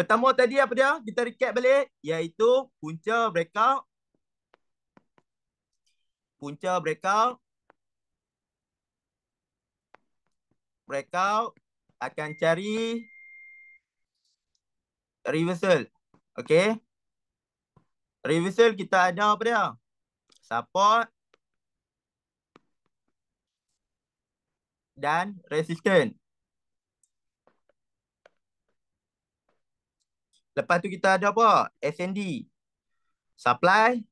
Pertama tadi apa dia? Kita recap balik. Iaitu punca breakout akan cari reversal. Okay. Reversal kita ada apa dia? Support dan resistance. Lepas tu kita ada apa? SND. Supply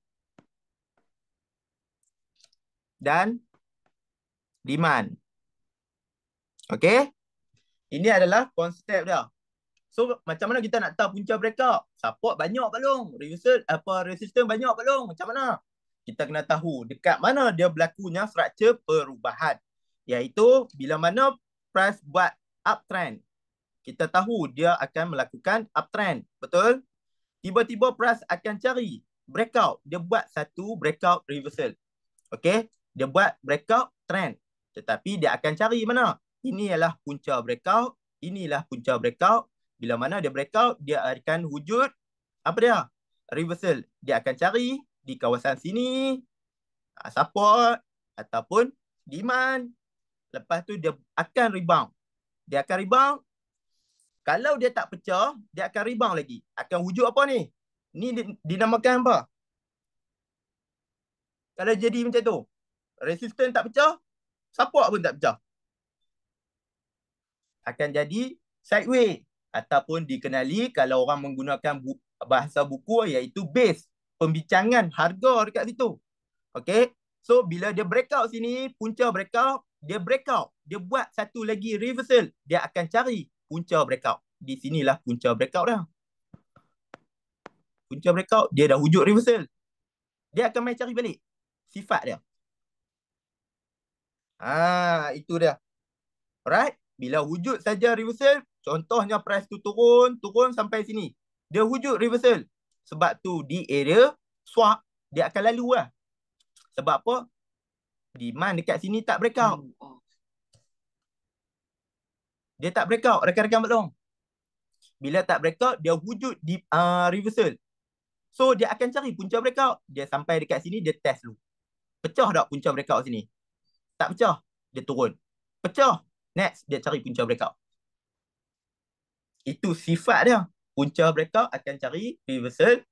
dan demand. Okay. Ini adalah konsep dia. So, macam mana kita nak tahu punca breakout? Support banyak belum? Reversal resistance banyak belum? Macam mana? Kita kena tahu dekat mana dia berlakunya struktur perubahan. Iaitu bila mana price buat uptrend. Kita tahu dia akan melakukan uptrend. Betul? Tiba-tiba price akan cari breakout. Dia buat satu breakout reversal. Okay? Dia buat breakout trend. Tetapi dia akan cari mana? Ini ialah punca breakout. Inilah punca breakout. Bila mana dia breakout, dia akan wujud apa dia? Reversal. Dia akan cari di kawasan sini support ataupun demand. Lepas tu dia akan rebound. Dia akan rebound. Kalau dia tak pecah, dia akan rebound lagi. Akan wujud apa ni? Ni dinamakan apa? Kalau jadi macam tu, resistance tak pecah, support pun tak pecah. Akan jadi sideways. Ataupun dikenali kalau orang menggunakan bahasa buku iaitu base. Pembincangan harga dekat situ. Okay. So, bila dia breakout sini, punca breakout, dia breakout. Dia buat satu lagi reversal. Dia akan cari punca breakout. Di sinilah punca breakout dah. Punca breakout, dia dah wujud reversal. Dia akan main cari balik. Sifat dia. Itu dia. Alright. Bila wujud saja reversal, contohnya price tu turun sampai sini. Dia wujud reversal. Sebab tu di area swap, dia akan lalu lah. Sebab apa? Demand dekat sini tak breakout. Dia tak breakout, rekan-rekan belum? Bila tak breakout, dia wujud di reversal. So, dia akan cari punca breakout. Dia sampai dekat sini, dia test dulu. Pecah tak punca breakout sini? Tak pecah, dia turun. Pecah, next, dia cari punca breakout. Itu sifat dia. Punca breakout akan cari reversal.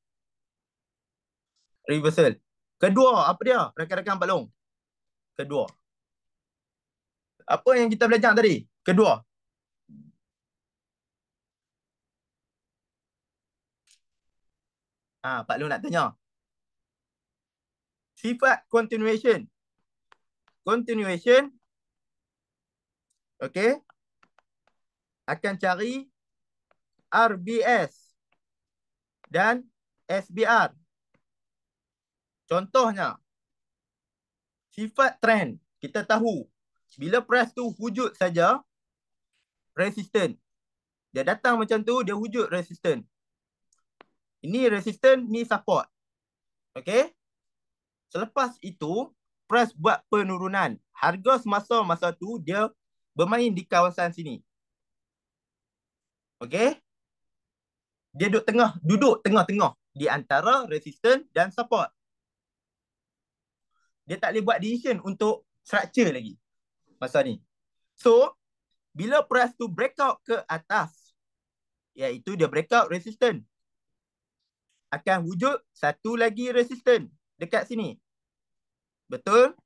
Reversal. Kedua, apa dia? Rekan-rekan Pak Long. Kedua. Apa yang kita belajar tadi? Kedua. Pak Long nak tanya. Sifat continuation. Continuation. Okay. Akan cari RBS dan SBR. Contohnya, sifat trend. Kita tahu, bila price tu wujud saja, resistance. Dia datang macam tu, dia wujud resistance. Ini resistance, ni support. Okay. Selepas itu, price buat penurunan. Harga semasa masa tu, dia bermain di kawasan sini. Okay. Dia duduk tengah-tengah di antara resistance dan support. Dia tak boleh buat decision untuk structure lagi masa ni. So, bila price tu breakout ke atas, iaitu dia breakout resistance, akan wujud satu lagi resistance dekat sini. Betul?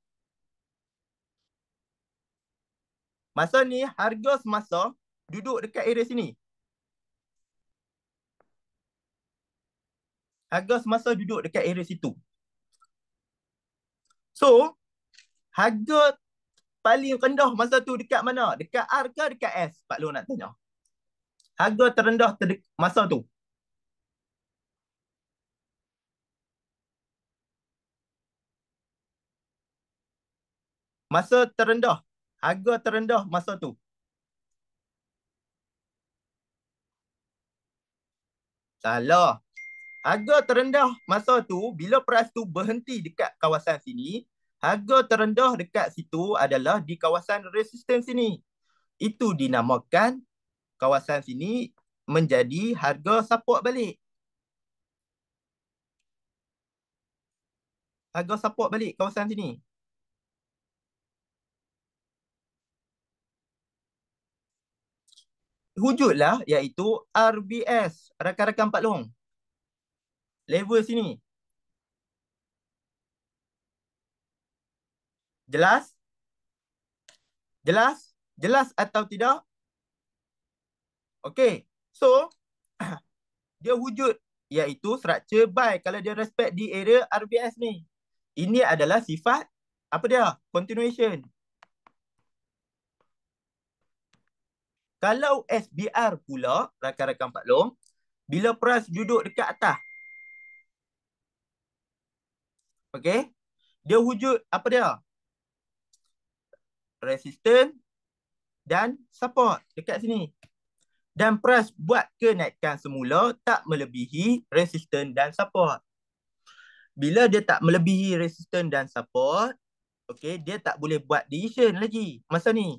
Masa ni harga semasa duduk dekat area sini. Harga semasa duduk dekat area situ. So, harga paling rendah masa tu dekat mana? Dekat R ke dekat S? Pak Long nak tanya. Harga terendah masa tu. Masa terendah. Harga terendah masa tu. Salah. Harga terendah masa tu, bila price tu berhenti dekat kawasan sini, harga terendah dekat situ adalah di kawasan resistance sini. Itu dinamakan kawasan sini menjadi harga support balik. Harga support balik kawasan sini. Wujudlah iaitu RBS, rakan-rakan Pak Long. Level sini. Jelas? Jelas? Jelas atau tidak? Okey. So, dia wujud iaitu structure buy kalau dia respect di area RBS ni. Ini adalah sifat apa dia? Continuation. Kalau SBR pula, rakan-rakan Pak Long, bila price duduk dekat atas. Okey? Dia wujud apa dia? Resistance dan support dekat sini. Dan price buat kenaikan semula tak melebihi resistance dan support. Bila dia tak melebihi resistance dan support, okey, dia tak boleh buat decision lagi masa ni.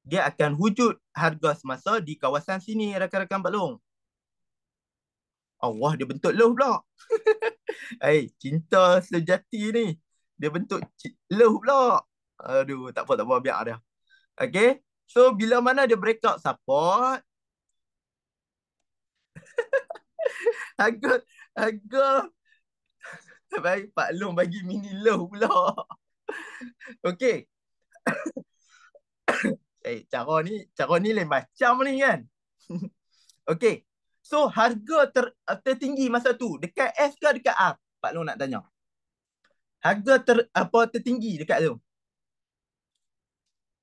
Dia akan wujud harga semasa di kawasan sini, rakan-rakan Pak Long. Allah, dia bentuk low pula. Cinta sejati ni. Dia bentuk low pula. Aduh, tak apa, biar dia. Okay. So, bila mana dia breakout support, harga, harga, baik, Pak Long bagi mini low pula. Okay. Cara ni lain macam ni kan. Okay. So, harga tertinggi masa tu, dekat S ke dekat R? Pak Long nak tanya. Harga tertinggi dekat tu.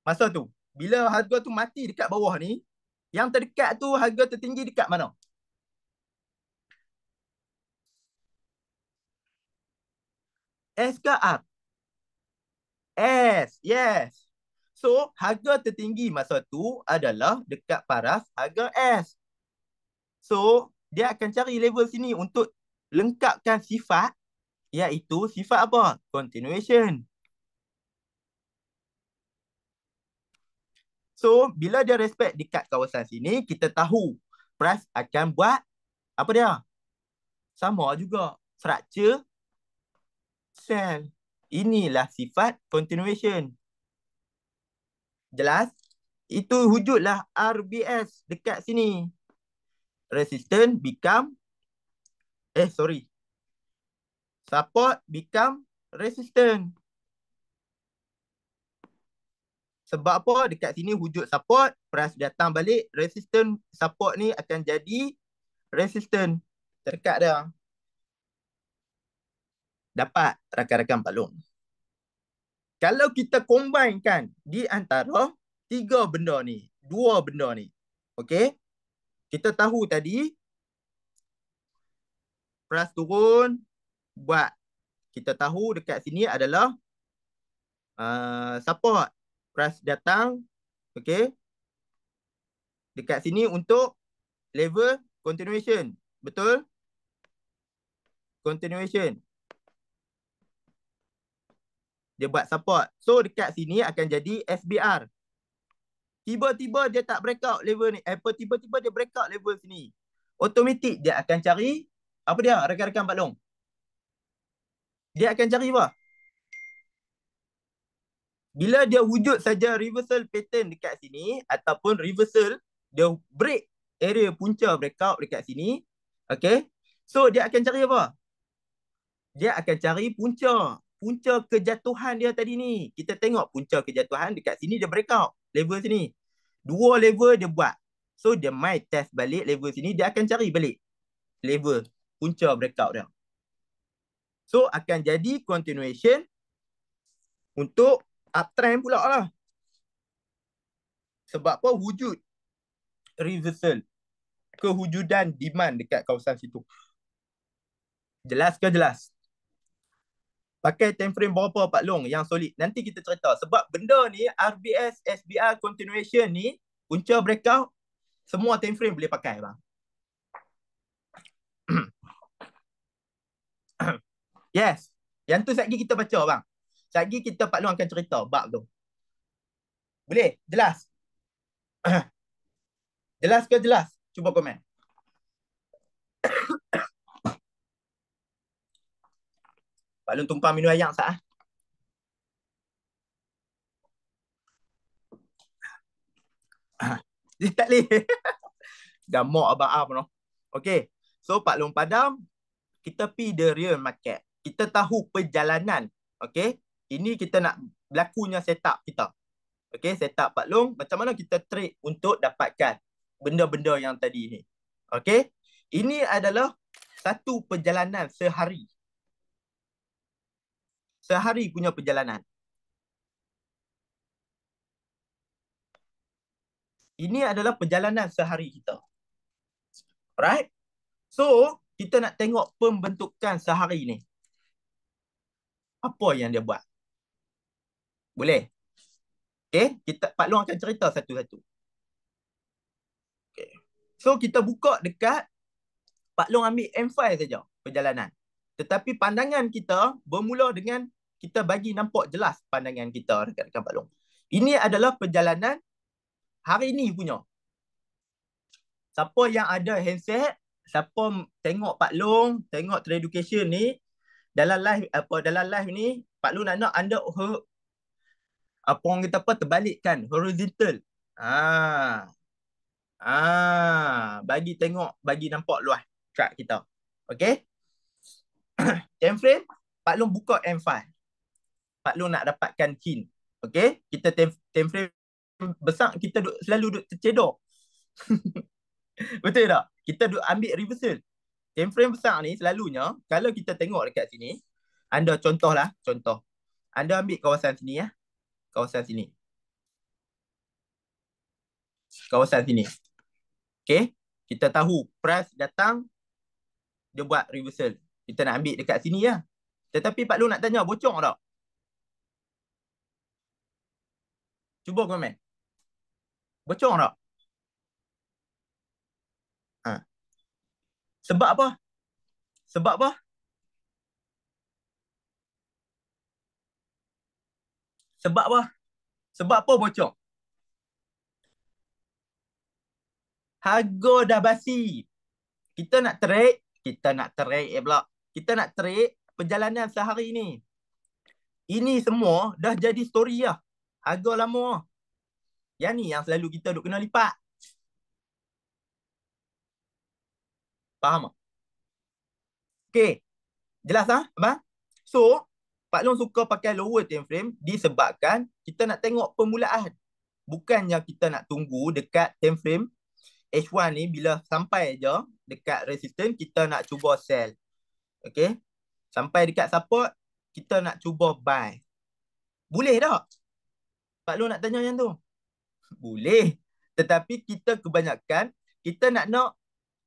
Masa tu. Bila harga tu mati dekat bawah ni, yang terdekat tu harga tertinggi dekat mana? S ke R? S. Yes. So, harga tertinggi masa tu adalah dekat paras harga S. So, dia akan cari level sini untuk lengkapkan sifat, iaitu sifat apa? Continuation. So, bila dia respect dekat kawasan sini, kita tahu price akan buat apa dia? Sama juga. Structure sell. Inilah sifat continuation. Jelas? Itu wujudlah RBS dekat sini. Resistance become support become resistance. Sebab apa? Dekat sini wujud support, price datang balik, resistance support ni akan jadi resistance. Terdekat dah. Dapat rakan-rakan Pak Long. Kalau kita combinekan di antara tiga benda ni, dua benda ni. Okey? Kita tahu tadi price turun buat kita tahu dekat sini adalah support. Price datang, okey. Dekat sini untuk level continuation. Betul? Continuation. Dia buat support. So dekat sini akan jadi SBR. Tiba-tiba dia tak breakout level ni. Tiba-tiba dia breakout level sini. Automatik dia akan cari apa dia rakan-rakan Pak Long? Dia akan cari apa? Bila dia wujud saja reversal pattern dekat sini ataupun reversal, dia break area punca breakout dekat sini. Okay. So dia akan cari apa? Dia akan cari punca. Punca kejatuhan dia tadi ni. Kita tengok punca kejatuhan dekat sini dia breakout. Level sini. Dua level dia buat. So dia mai test balik level sini. Dia akan cari balik level punca breakout dia. So akan jadi continuation untuk uptrend pula lah. Sebab apa? Wujud reversal. Kewujudan demand dekat kawasan situ. Jelas ke jelas? Pakai time frame berapa Pak Long yang solid? Nanti kita cerita. Sebab benda ni RBS, SBR continuation ni, punca breakout, semua time frame boleh pakai bang. Yes. Yang tu sekejap kita baca bang. Sekejap kita Pak Long akan cerita bab tu. Boleh? Jelas? Jelas ke jelas? Cuba komen. Pak Long tumpah minum air sah. Dia tak boleh. Gamak abang am no. Okay. So Pak Long padam, kita pi the real market. Kita tahu perjalanan. Okay. Ini kita nak berlakunya setup kita. Okay, setup Pak Long. Macam mana kita trade untuk dapatkan benda-benda yang tadi ni. Okay. Ini adalah satu perjalanan sehari. Sehari punya perjalanan. Ini adalah perjalanan sehari kita. Alright? So, kita nak tengok pembentukan sehari ni. Apa yang dia buat? Boleh? Okay, Pak Long akan cerita satu-satu. Okay. So, kita buka dekat Pak Long ambil M5 saja perjalanan. Tetapi pandangan kita bermula dengan kita bagi nampak jelas pandangan kita dekat Pak Long. Ini adalah perjalanan hari ni punya. Siapa yang ada handset, siapa tengok Pak Long, tengok Trade Education ni, dalam live ni, Pak Long nak anda apa orang kata apa, terbalikkan, horizontal. Bagi tengok, bagi nampak luas chart kita. Okay? Time frame, Pak Long buka M5. Pak Long nak dapatkan hint. Okay? Kita time frame besar, kita selalu duduk tercedok. Betul tak? Kita duduk ambil reversal. Time frame besar ni selalunya, kalau kita tengok dekat sini, anda contoh. Anda ambil kawasan sini ya. Kawasan sini. Okay? Kita tahu price datang, dia buat reversal. Kita nak ambil dekat sini ya. Tetapi Pak Long nak tanya, bocor tak? Cuba komen. Bocor tak? Sebab apa? Sebab apa? Sebab apa? Sebab apa bocor? Harga dah basi. Kita nak trade pula. Kita nak trade perjalanan sehari ni. Ini semua dah jadi story lah. Harga lama. Yang ni yang selalu kita duk kena lipat. Faham tak? Okay. Jelas tak, abang? So, Pak Long suka pakai lower time frame disebabkan kita nak tengok permulaan. Bukannya kita nak tunggu dekat time frame H1 ni, bila sampai je dekat resistance, kita nak cuba sell. Okay. Sampai dekat support, kita nak cuba buy. Boleh tak? Pak Long nak tanya yang tu. Boleh. Tetapi kita kebanyakan, kita nak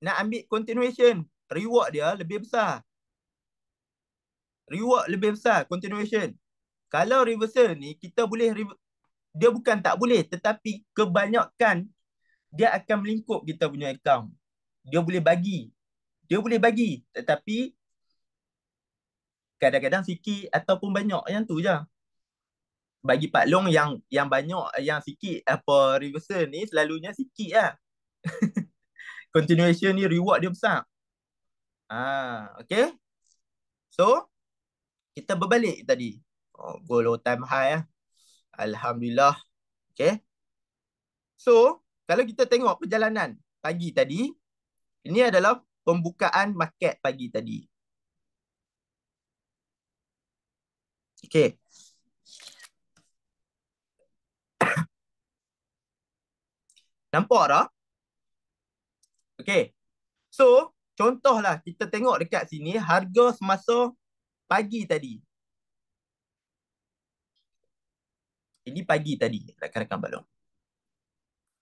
ambil continuation. Reward dia lebih besar. Continuation. Kalau reversal ni, kita boleh, dia bukan tak boleh, tetapi kebanyakan dia akan melingkup kita punya account. Dia boleh bagi. Tetapi kadang-kadang sikit ataupun banyak, yang tu je. Bagi Pak Long yang banyak, yang sikit apa reversal ni selalunya sikit lah. Continuation ni reward dia besar. Okay. So, kita berbalik tadi. Goal all time high lah. Alhamdulillah. Okay. So, kalau kita tengok perjalanan pagi tadi, ini adalah pembukaan market pagi tadi. Okay. Nampak tak? Okay. So, contohlah kita tengok dekat sini harga semasa pagi tadi. Ini pagi tadi, rakan-rakan balong.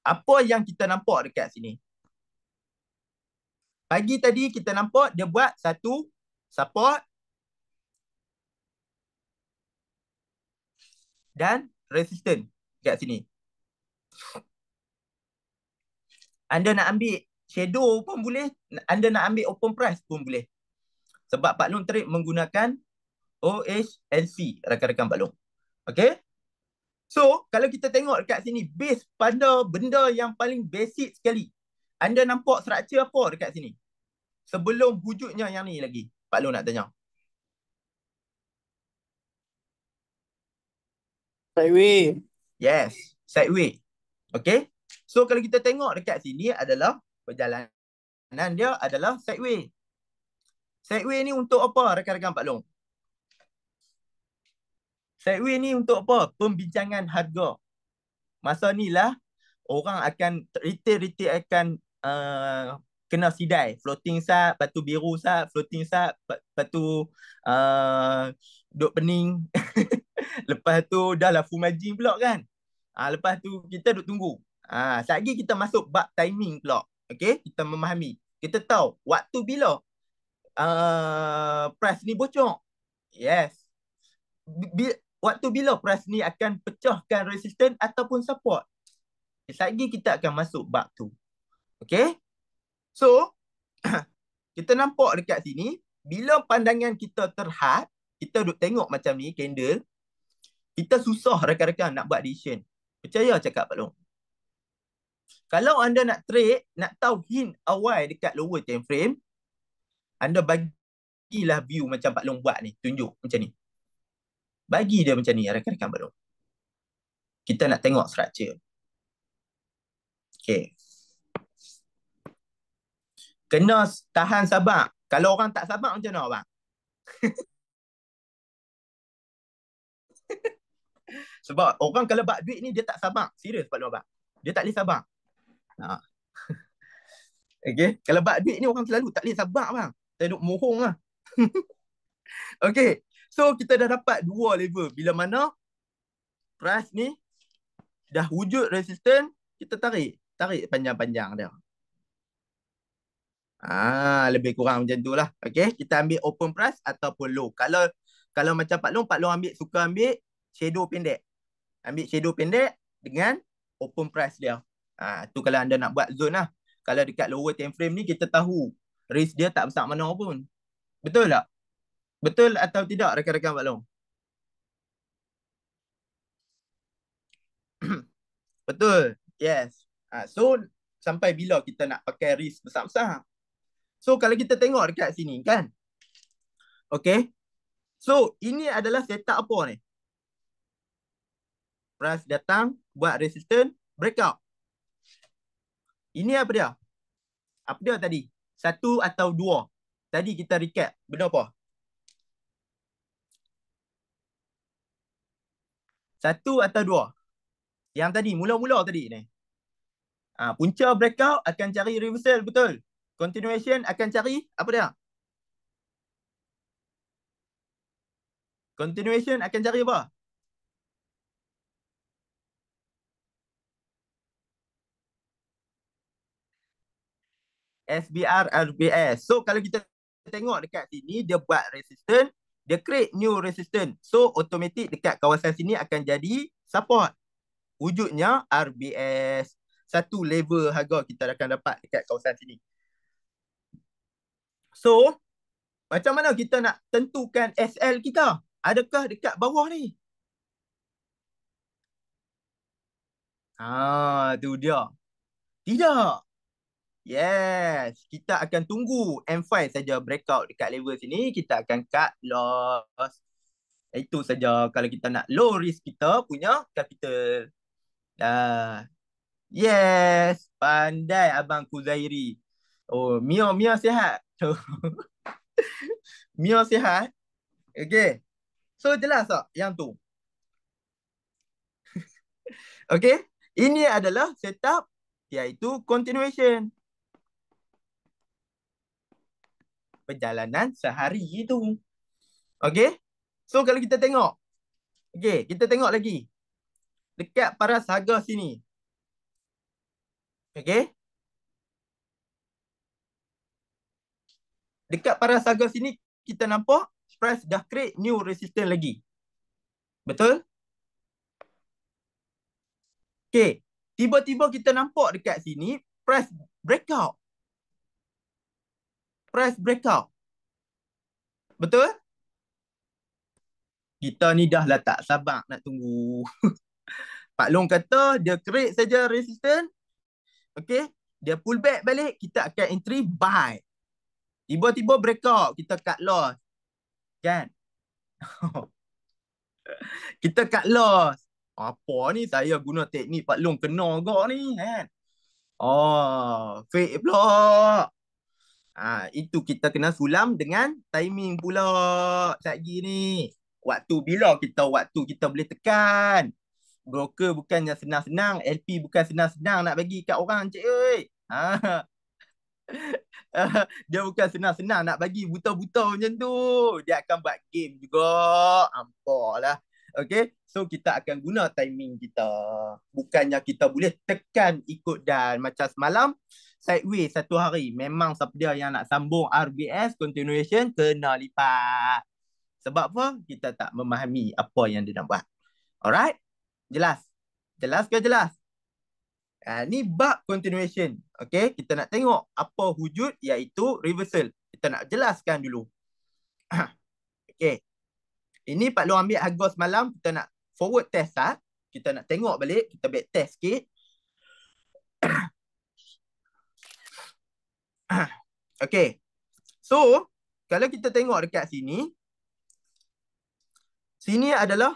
Apa yang kita nampak dekat sini? Pagi tadi kita nampak dia buat satu support dan resistance dekat sini. Anda nak ambil shadow pun boleh, anda nak ambil open price pun boleh. Sebab Pak Long trade menggunakan OHLC, rakan-rakan Pak Long. Okay? So, kalau kita tengok dekat sini, base pada benda yang paling basic sekali. Anda nampak struktur apa dekat sini? Sebelum wujudnya yang ni lagi. Pak Long nak tanya. Sideway. Yes, sideway. Okay. So kalau kita tengok dekat sini adalah perjalanan dia adalah sideway. Sideway ni untuk apa rakan-rakan Pak Long? Sideway ni untuk apa? Pembincangan harga. Masa ni lah orang akan retail akan kena sidai floating sat, lepas tu biru sat, floating sat, lepas tu duk pening. Lepas tu dah lah full margin pula kan. Lepas tu kita duk tunggu. Sekejap lagi kita masuk bab timing pula. Okay, kita memahami. Kita tahu waktu bila price ni bocor. Yes. Waktu bila price ni akan pecahkan resistance ataupun support. Sekejap lagi kita akan masuk bab tu. Okay. So, kita nampak dekat sini, bila pandangan kita terhad, kita duk tengok macam ni, candle, kita susah rakan-rakan nak buat decision. Percaya cakap Pak Long. Kalau anda nak trade, nak tahu hint awal dekat lower time frame, anda bagilah view macam Pak Long buat ni, tunjuk macam ni. Bagi dia macam ni rakan-rakan Pak Long. Kita nak tengok structure. Okay. Kena tahan sabar. Kalau orang tak sabar macam mana bang? Sebab orang kalau bak duit ni dia tak sabar. Serius Pak Long bang. Dia tak boleh sabar. Okay. Kalau bak duit ni orang selalu tak boleh sabar bang. Saya duk mohong lah. Okay. So kita dah dapat dua level. Bila mana price ni dah wujud resistance, kita tarik. Tarik panjang-panjang dia. Lebih kurang macam tu lah. Okay. Kita ambil open price ataupun low. Kalau macam Pak Long suka ambil shadow pendek. Ambil shadow pendek dengan open price dia. Tu kalau anda nak buat zone lah. Kalau dekat lower time frame ni kita tahu risk dia tak besar mana pun. Betul tak? Betul atau tidak rakan-rakan Pak Long? Betul. Yes. So sampai bila kita nak pakai risk besar-besar? So kalau kita tengok dekat sini kan. Okay. So ini adalah setup apa ni? Price datang, buat resistance, breakout. Ini apa dia? Apa dia tadi? Satu atau dua? Tadi kita recap. Benda apa? Satu atau dua? Yang tadi, mula-mula tadi ni. Punca breakout akan cari reversal, betul. Continuation akan cari, apa dia? Continuation akan cari apa? SBR, RBS. So, kalau kita tengok dekat sini, dia buat resistance, dia create new resistance. So, automatic dekat kawasan sini akan jadi support. Wujudnya RBS. Satu level harga kita akan dapat dekat kawasan sini. So, macam mana kita nak tentukan SL kita? Adakah dekat bawah ni? Tu dia. Tidak. Yes, kita akan tunggu M5 saja breakout dekat level sini, kita akan cut loss. Itu saja kalau kita nak low risk kita punya capital. Yes, pandai abang Kuzairi. Oh, Mia sihat. Mia sihat. Okay. So jelas tak yang tu? Okay. Ini adalah setup iaitu continuation. Perjalanan sehari itu. Okay. So kalau kita tengok. Okay. Kita tengok lagi. Dekat paras harga sini. Okay. Dekat paras harga sini kita nampak price dah create new resistance lagi. Betul? Okay. Tiba-tiba kita nampak dekat sini price breakout. Price breakout. Betul? Kita ni dah lah tak sabar nak tunggu. Pak Long kata dia create saja resistance. Okay. Dia pull back balik, kita akan entry buy. Tiba-tiba breakout, kita cut loss. Kan? Kita cut loss. Apa ni saya guna teknik Pak Long kena agak ni kan. Oh, fake pula. Itu kita kena sulam dengan timing pula. Lagi ni. Waktu kita boleh tekan. Broker bukannya senang-senang, LP bukan senang-senang nak bagi kat orang cik oi. Ha. Dia bukan senang-senang nak bagi buta-buta macam tu. Dia akan buat game juga. Ampaklah. Okay. So kita akan guna timing kita. Bukannya kita boleh tekan ikut dan macam semalam. Sideways satu hari. Memang siapa dia yang nak sambung RBS continuation kena lipat. Sebab apa? Kita tak memahami apa yang dia nak buat. Alright? Jelas? Jelas ke jelas? Ni bab continuation. Okay, kita nak tengok apa wujud iaitu reversal. Kita nak jelaskan dulu. Okay, ini Pak Long ambil harga semalam. Kita nak forward test lah. Kita nak tengok balik. Kita back test sikit. Okay, so kalau kita tengok dekat sini. Sini adalah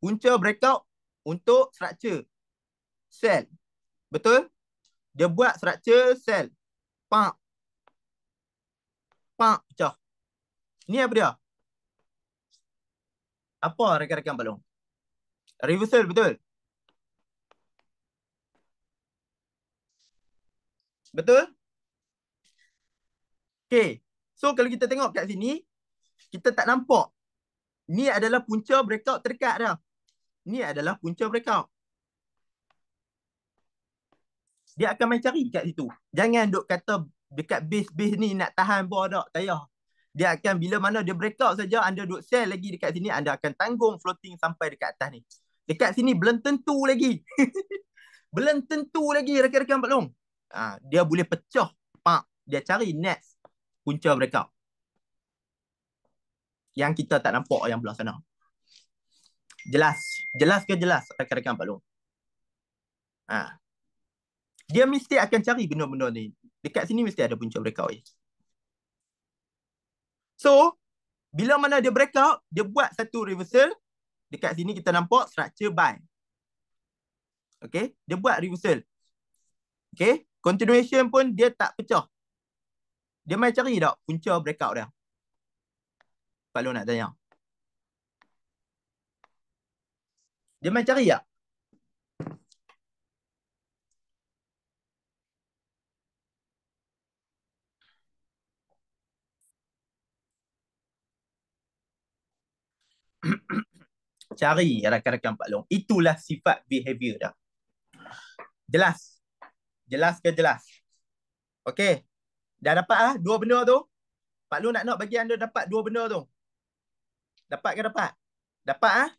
punca breakout untuk structure sell. Betul? Dia buat structure sell. Pak. Pak, pecah. Ni apa dia? Apa rekan-rekan Pak Long? Reversal, betul? Betul? Okay. So, kalau kita tengok kat sini, kita tak nampak. Ni adalah punca breakout terdekat dah. Ni adalah punca breakout. Dia akan main cari kat situ. Jangan duk kata dekat base-base ni nak tahan bawah tak. Tak payah. Dia akan bila mana dia breakout saja, anda duk sell lagi dekat sini, anda akan tanggung floating sampai dekat atas ni. Dekat sini belum tentu lagi. Belum tentu lagi rekan-rekan Pak Long. Dia boleh pecah. Pak. Dia cari next punca breakout. Yang kita tak nampak yang belah sana. Jelas. Jelas ke jelas rekan-rekan Pak Long? Dia mesti akan cari benda-benda ni. Dekat sini mesti ada punca breakout. So, bila mana dia breakout, dia buat satu reversal. Dekat sini kita nampak structure buy. Okay, dia buat reversal. Okay, continuation pun dia tak pecah. Dia main cari tak punca breakout dia? Pak Long nak tanya. Dia main cari tak? Cari rakan-rakan Pak Long. Itulah sifat behavior dah. Jelas? Jelas ke jelas? Okay. Dah dapat dua benda tu? Pak Long nak bagi anda dapat dua benda tu. Dapat ke dapat? Dapat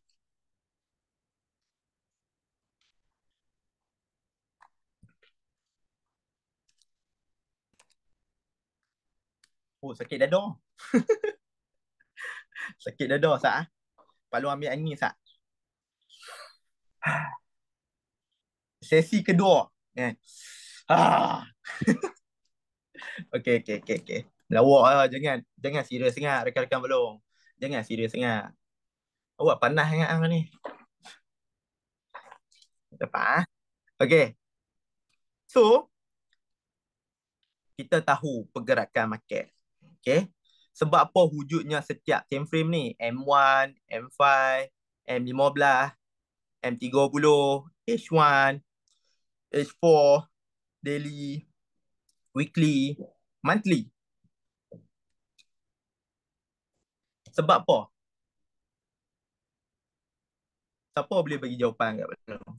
Oh, sakit dada. Sakit dada sat Pak Long ambil angin sat. Sesi kedua. Ah. Okey okey okey okey. Lawak lah, jangan serius sangat rekan-rekan Pak Long. Jangan serius sangat. Awak panas sangat hang ni. Dapat Okey. So, kita tahu pergerakan market. Okey. Sebab apa wujudnya setiap time frame ni? M1, M5, M15, M30, H1, H4, daily, weekly, monthly. Sebab apa? Siapa boleh bagi jawapan kat Pak Long?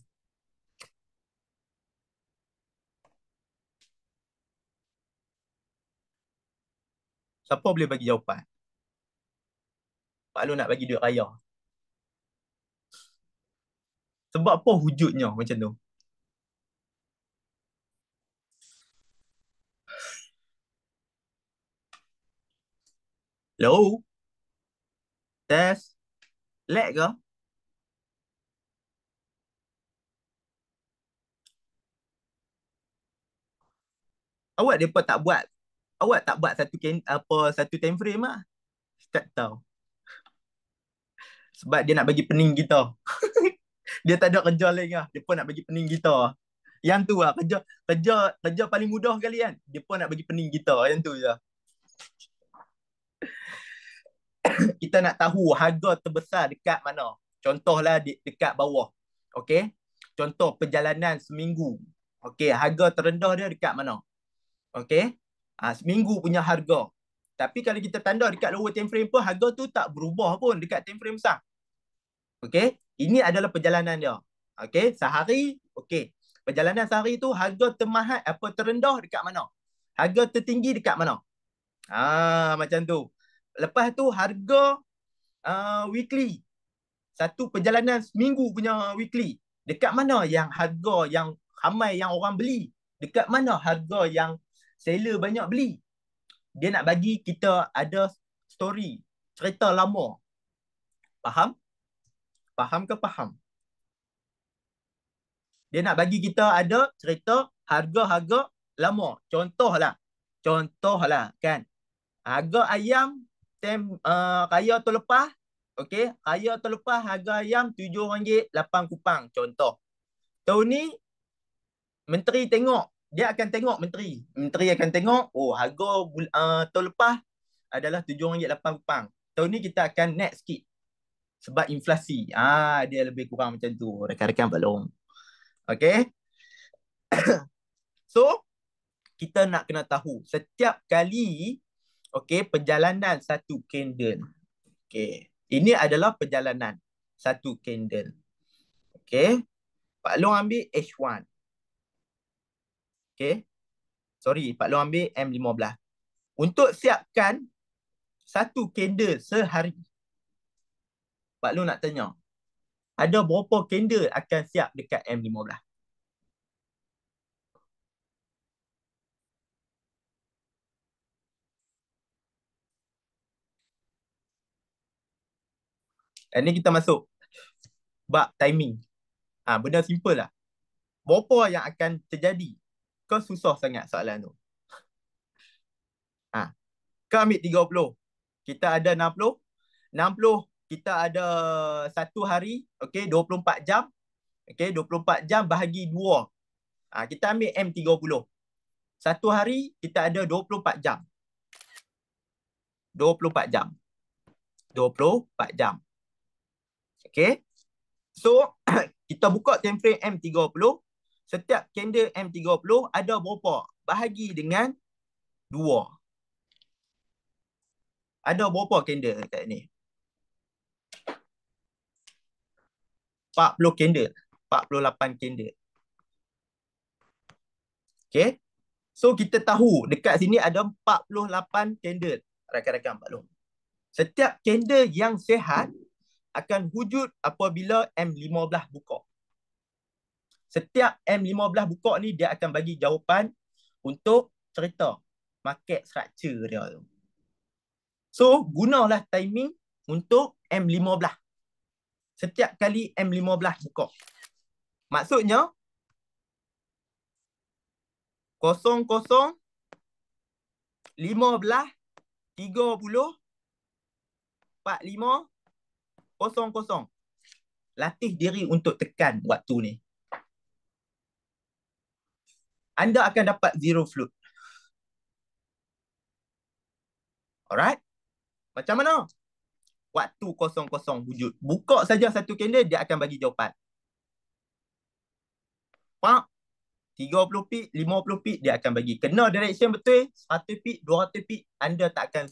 Siapa boleh bagi jawapan? Pak Long nak bagi duit raya. Sebab apa wujudnya macam tu? Low? Test? Lag ke? Awak depa tak buat. Awak tak buat satu time frame lah. Tak tahu. Sebab dia nak bagi pening kita. Dia tak ada kerja lain lah. Depa nak bagi pening kita. Yang tu lah kerja kerja kerja paling mudah kali kan. Depa nak bagi pening kita. Yang tu je. Kita nak tahu harga terbesar dekat mana. Contohlah dekat bawah. Okey. Contoh perjalanan seminggu. Okey, harga terendah dia dekat mana? Okey. Seminggu punya harga. Tapi kalau kita tanda dekat lower time frame pun harga tu tak berubah pun dekat time frame besar. Okey. Ini adalah perjalanan dia. Okey, sehari, okey. Perjalanan sehari tu harga termahal terendah dekat mana? Harga tertinggi dekat mana? Macam tu. Lepas tu harga weekly. Satu perjalanan seminggu punya weekly. Dekat mana yang harga yang ramai yang orang beli? Dekat mana harga yang seller banyak beli? Dia nak bagi kita ada story, cerita lama. Faham? Faham ke faham? Dia nak bagi kita ada cerita harga-harga lama. Contohlah kan. Harga ayam raya tu lepas, okey, raya tu lepas harga ayam RM7.8. Contoh. Tahun ni menteri tengok, dia akan tengok menteri. Menteri akan tengok, harga tahun lepas adalah RM7.8. Tahun ni kita akan naik sikit sebab inflasi. Dia lebih kurang macam tu. Rekan-rekan belum. Okey. So, kita nak kena tahu setiap kali perjalanan satu candle. Okey. Ini adalah perjalanan satu candle. Okey. Pak Long ambil H1. Okey. Sorry, Pak Long ambil M15. Untuk siapkan satu candle sehari. Pak Long nak tanya, ada berapa candle akan siap dekat M15? Ini kita masuk bab timing. Benda simple lah. Berapa yang akan terjadi? Kau susah sangat soalan tu. Kau ambil 30. Kita ada 60. 60 kita ada satu hari, 24 jam. 24 jam bahagi 2. Kita ambil M30. Satu hari kita ada 24 jam. 24 jam. 24 jam. Okay. So, kita buka time frame M30. Setiap candle M30 ada berapa? Bahagi dengan 2. Ada berapa candle kat ni? 40 candle. 48 candle. Okay. So, kita tahu dekat sini ada 48 candle. Rakan-rakan Pak Long. Setiap candle yang sihat akan wujud apabila M15 buka. Setiap M15 buka ni dia akan bagi jawapan untuk cerita market structure dia tu. So, gunalah timing untuk M15. Setiap kali M15 buka. Maksudnya 00, 15, 30, 45, 00. Latih diri untuk tekan waktu ni. Anda akan dapat zero float. Alright? Macam mana? Waktu 00 wujud. Buka saja satu candle, dia akan bagi jawapan. Pak, 30 pip, 50 pip, dia akan bagi. Kena direction betul, 100 pip, 200 pip, anda tak akan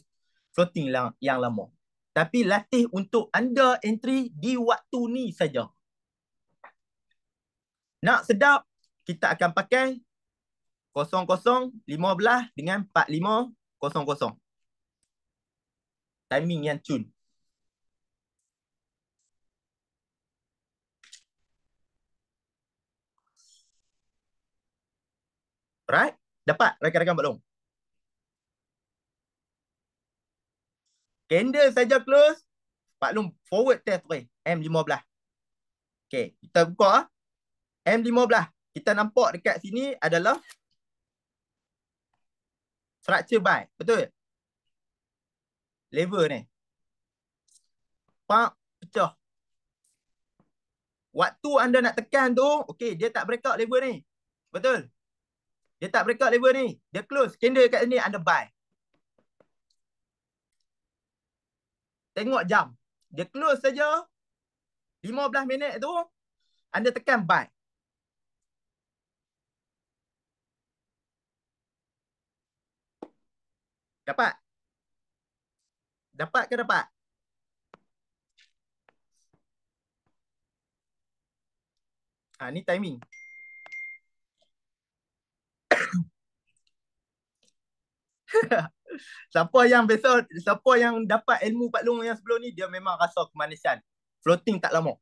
floating yang lama. Tapi latih untuk anda entry di waktu ni saja. Nak sedap, kita akan pakai 00, 15 dengan 45, 00. Timing yang cun. Right? Dapat rakan-rakan Pak Long? Candle saja close, Pak Long forward test terus M15. Okay, kita buka M15. Kita nampak dekat sini adalah Structure buy. Betul? Lever ni. Pak, pecah. Waktu anda nak tekan tu, okey, dia tak break out lever ni. Betul? Dia tak break out lever ni. Dia close. Candle kat sini, anda buy. Tengok jam. Dia close saja. 15 minit tu, anda tekan buy. Dapat? Dapat ke dapat? Ni timing. Siapa yang dapat ilmu Pak Long yang sebelum ni, dia memang rasa kemanisan. Floating tak lama.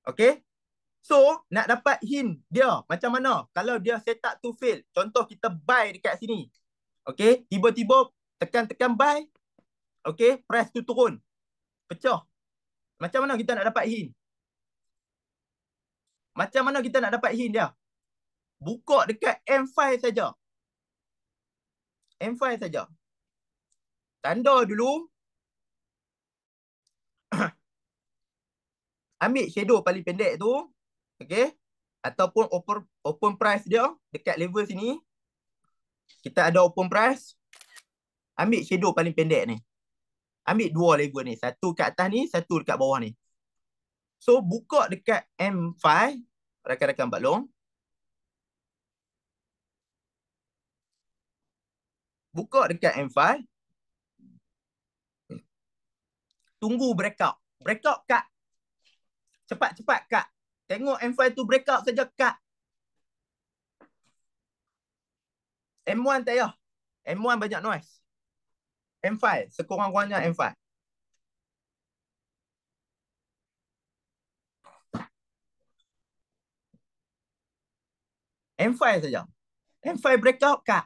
Okay? So, nak dapat hint dia macam mana? Kalau dia set up to fail, contoh kita buy dekat sini. Okay? Tiba-tiba tekan-tekan buy. Okay? Price tu turun. Pecah. Macam mana kita nak dapat hint? Macam mana kita nak dapat hint dia? Buka dekat M5 saja. M5 saja. Tanda dulu. Ambil shadow paling pendek tu. Okay? Ataupun open price dia dekat level sini. Kita ada open price. Ambil shadow paling pendek ni. Ambil dua level ni. Satu kat atas ni, satu dekat bawah ni. So, buka dekat M5. Rakan-rakan Pak Long. Buka dekat M5. Tunggu breakout. Breakout kat. Cepat-cepat kat. Tengok M5 tu breakout saja kat. M1 tak payah. M1 banyak noise. M5. Sekurang-kurangnya M5. M5 saja. M5 breakout kat.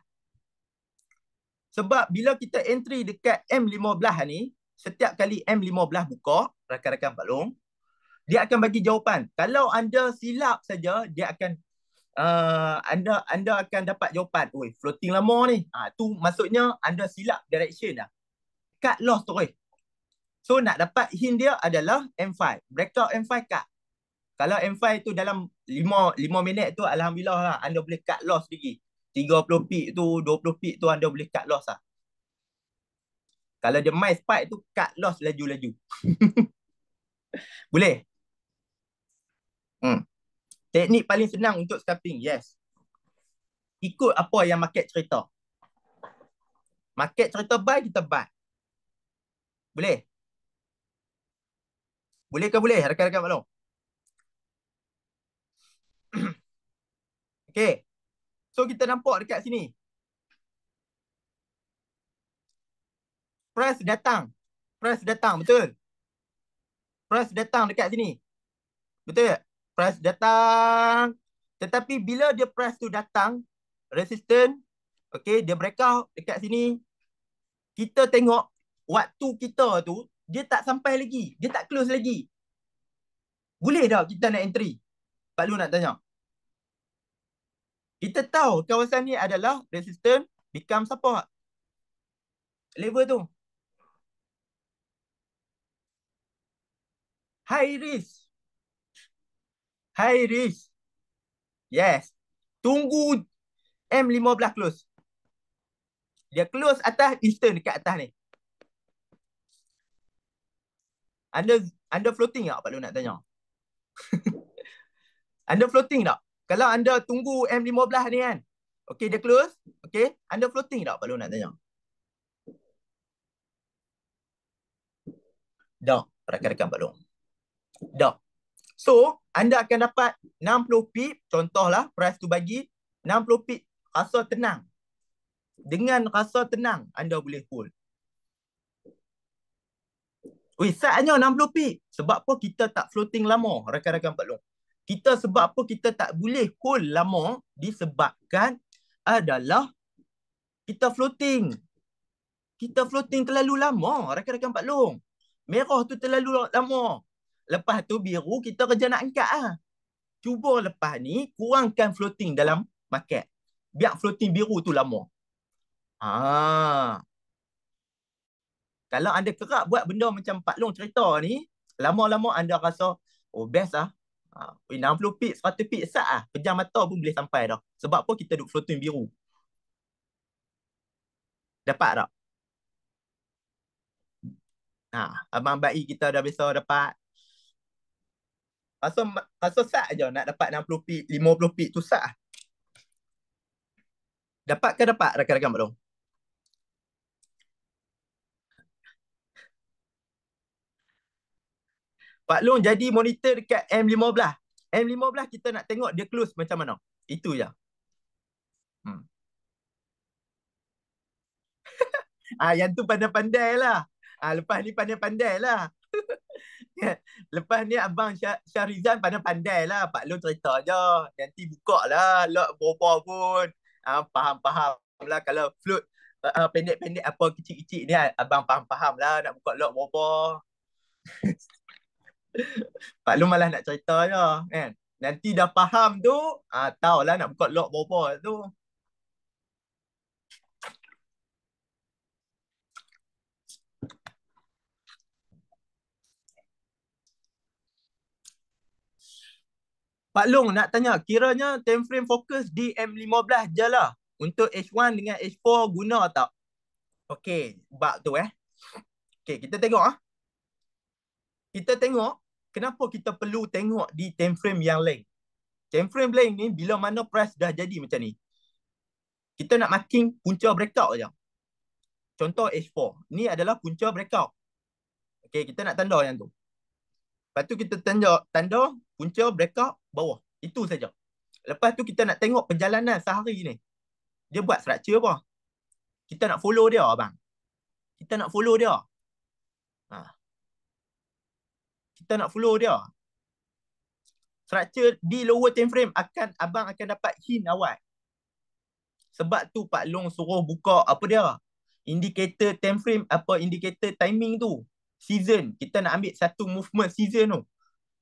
Sebab bila kita entry dekat M15 ni, setiap kali M15 buka, rakan-rakan Pak Long, dia akan bagi jawapan. Kalau anda silap saja, dia akan anda akan dapat jawapan. Oi, floating lama ni. Tu maksudnya anda silap direction dah. Cut loss terus. So nak dapat hint dia adalah M5. Breakout M5 cut. Kalau M5 tu dalam 5 minit tu, alhamdulillah lah, anda boleh cut loss lagi. 30 pip tu, 20 pip tu anda boleh cut loss lah. Kalau dia main spike tu, cut loss laju-laju. Boleh? Teknik paling senang untuk scalping, yes. Ikut apa yang market cerita. Market cerita buy, kita buy. Boleh? Boleh ke boleh, rakan-rakan Pak Long? Okay. So, kita nampak dekat sini. Price datang. Price datang, betul? Price datang dekat sini. Betul tak? Price datang. Tetapi bila dia price tu datang, resistance, okay, dia breakout dekat sini. Kita tengok waktu kita tu, dia tak sampai lagi. Dia tak close lagi. Boleh tak kita nak entry? Pak Lu nak tanya. Kita tahu kawasan ni adalah resistance become support. Level tu. High risk. High risk. Yes. Tunggu M15 close. Dia close atas, instant dekat atas ni. Anda floating tak, Pak Lu nak tanya? Anda floating tak? Kalau anda tunggu M15 ni kan, okay, dia close, okay, anda floating tak, Pak Lu nak tanya? Dah, rakan-rakan Pak Lu. Dah. So, anda akan dapat 60 pip, contohlah, price tu bagi 60 pip, rasa tenang. Dengan rasa tenang, anda boleh hold. Weh, saatnya 60 pip. Sebab apa kita tak floating lama, rakan-rakan Pak Long? Sebab apa kita tak boleh hold lama, disebabkan adalah kita floating. Kita floating terlalu lama, rakan-rakan Pak Long. Merah tu terlalu lama. Lepas tu biru, kita kerja nak angkat lah. Cuba lepas ni, kurangkan floating dalam market. Biar floating biru tu lama. Ah, kalau anda kerap buat benda macam Pak Long cerita ni, lama-lama anda rasa, oh best ah. 60 feet, 100 feet sat ah. Pejam mata pun boleh sampai dah. Sebab apa kita duduk floating biru. Dapat tak? Abang bayi kita dah biasa dapat. Rasa sat je nak dapat 60 feet, 50 feet tu sat ah. Dapat ke dapat rakan-rakan Pak Long? Pak Long jadi monitor dekat M15. M15 kita nak tengok dia close macam mana. Itu je. Hmm. Yang tu pandai-pandai lah. Lepas ni pandai-pandai lah. Lepas ni Abang Syahrizan pandai-pandai lah. Pak Long cerita je. Nanti buka lah. Lot berapa pun. Faham-faham lah. Kalau float pendek-pendek apa kecil-kecil ni Abang faham-faham lah. Nak buka lot berapa. Pak Long malah nak cerita je. Kan? Nanti dah faham tu. Tahulah nak buka lot berapa tu. Pak Long nak tanya, kiranya time frame fokus di M15 je lah. Untuk H1 dengan H4 guna tak? Okey, bab tu Okey, kita tengok Kita tengok kenapa kita perlu tengok di time frame yang lain. Time frame lain ni bila mana price dah jadi macam ni. Kita nak marking punca breakout je. Contoh H4. Ni adalah punca breakout. Okey, kita nak tanda yang tu. Lepas tu kita tanda punca breakout bawah. Itu saja. Lepas tu kita nak tengok perjalanan sehari ni. Dia buat structure apa? Kita nak follow dia abang. Kita nak follow dia. Kita nak follow dia. Structure di lower time frame abang akan dapat hint awal. Sebab tu Pak Long suruh buka apa dia? Indicator time frame, indicator timing tu. Season. Kita nak ambil satu movement season tu.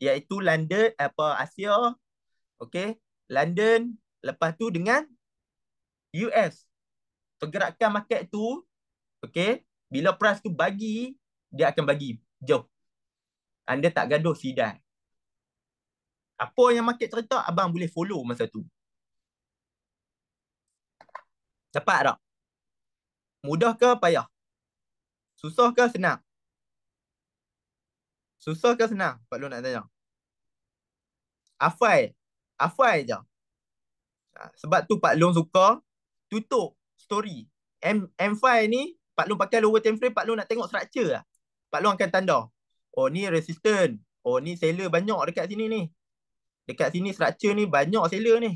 Iaitu London, Asia. Okay. London. Lepas tu dengan US. Pergerakan market tu, okay, bila price tu bagi, dia akan bagi jauh. Anda tak gaduh sidai. Apa yang market cerita, abang boleh follow masa tu. Dapat tak? Mudah ke payah? Susah ke senang? Susah ke senang? Pak Long nak tanya. Afai. Afai je. Sebab tu Pak Long suka tutup story. M5 ni, Pak Long pakai lower time frame, Pak Long nak tengok structure lah. Pak Long akan tanda. Oh ni resistant. Oh ni seller banyak dekat sini ni. Dekat sini structure ni banyak seller ni.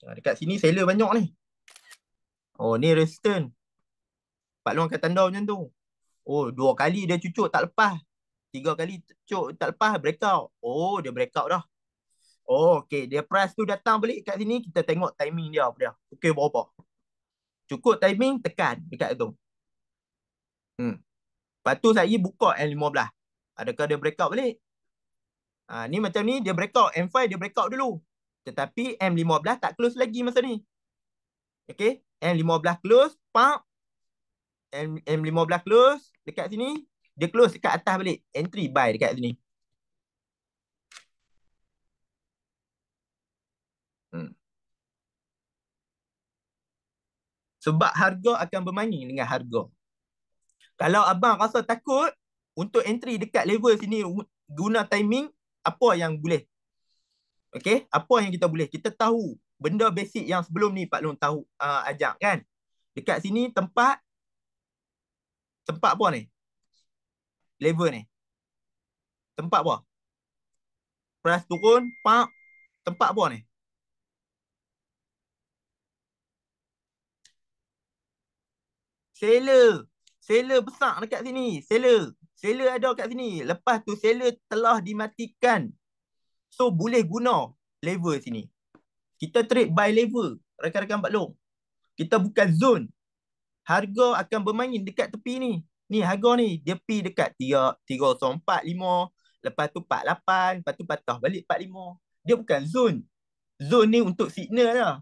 Dekat sini seller banyak ni. Oh ni resistant. Pak Long akan tanda macam tu. Oh 2 kali dia cucuk tak lepas. 3 kali cucuk tak lepas breakout. Oh dia breakout dah. Oh okay. Dia price tu datang balik kat sini. Kita tengok timing dia apa dia. Okay berapa. Cukup timing tekan dekat tu. Lepas tu saya buka M15. Adakah dia breakout balik? Ni macam ni dia breakout. M5 dia breakout dulu. Tetapi M15 tak close lagi masa ni. Okay. M15 close. Pump. M15 close dekat sini. Dia close dekat atas balik. Entry buy dekat sini. Sebab harga akan bermain dengan harga. Kalau abang rasa takut untuk entry dekat level sini guna timing, apa yang boleh? Okay, apa yang kita boleh? Kita tahu benda basic yang sebelum ni Pak Long tahu ajak kan. Dekat sini tempat apa ni? Level ni. Tempat apa? Price turun, pump. Tempat apa ni? Seller. Seller besar dekat sini. Seller. Seller ada kat sini. Lepas tu seller telah dimatikan. So boleh guna level sini. Kita trade by level. Rakan-rakan Pak Long. Kita bukan zone. Harga akan bermain dekat tepi ni. Ni harga ni. Dia pergi dekat 3045. Lepas tu 48. Lepas tu patah balik 45. Dia bukan zone. Zone ni untuk signal lah.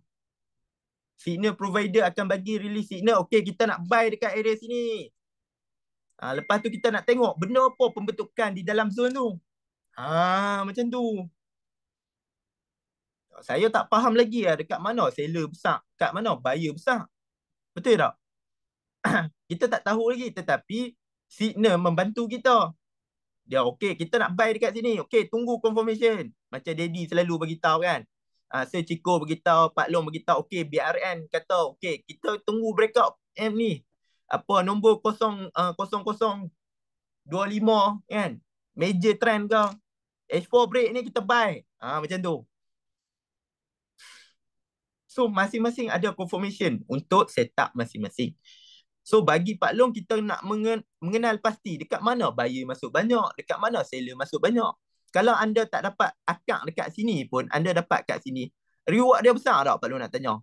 Signal provider akan bagi release signal. Okay, kita nak buy dekat area sini. Lepas tu kita nak tengok benda apa pembentukan di dalam zone tu. Macam tu. Saya tak faham lagi dekat mana seller besar, dekat mana buyer besar. Betul tak? Kita tak tahu lagi, tetapi signal membantu kita. Dia okey, kita nak buy dekat sini. Okey, tunggu confirmation. Macam Daddy selalu bagi tahu kan. Sir Ciko bagi tahu, Pak Long bagi tahu, okey, BRN kata okey, kita tunggu breakout M ni. Apa nombor 0025 kan. Major trend ke. H4 break ni kita buy. Macam tu. So masing-masing ada confirmation untuk setup masing-masing. So bagi Pak Long, kita nak mengenal pasti dekat mana buyer masuk banyak, dekat mana seller masuk banyak. Kalau anda tak dapat akak dekat sini pun, anda dapat kat sini, reward dia besar tak Pak Long nak tanya?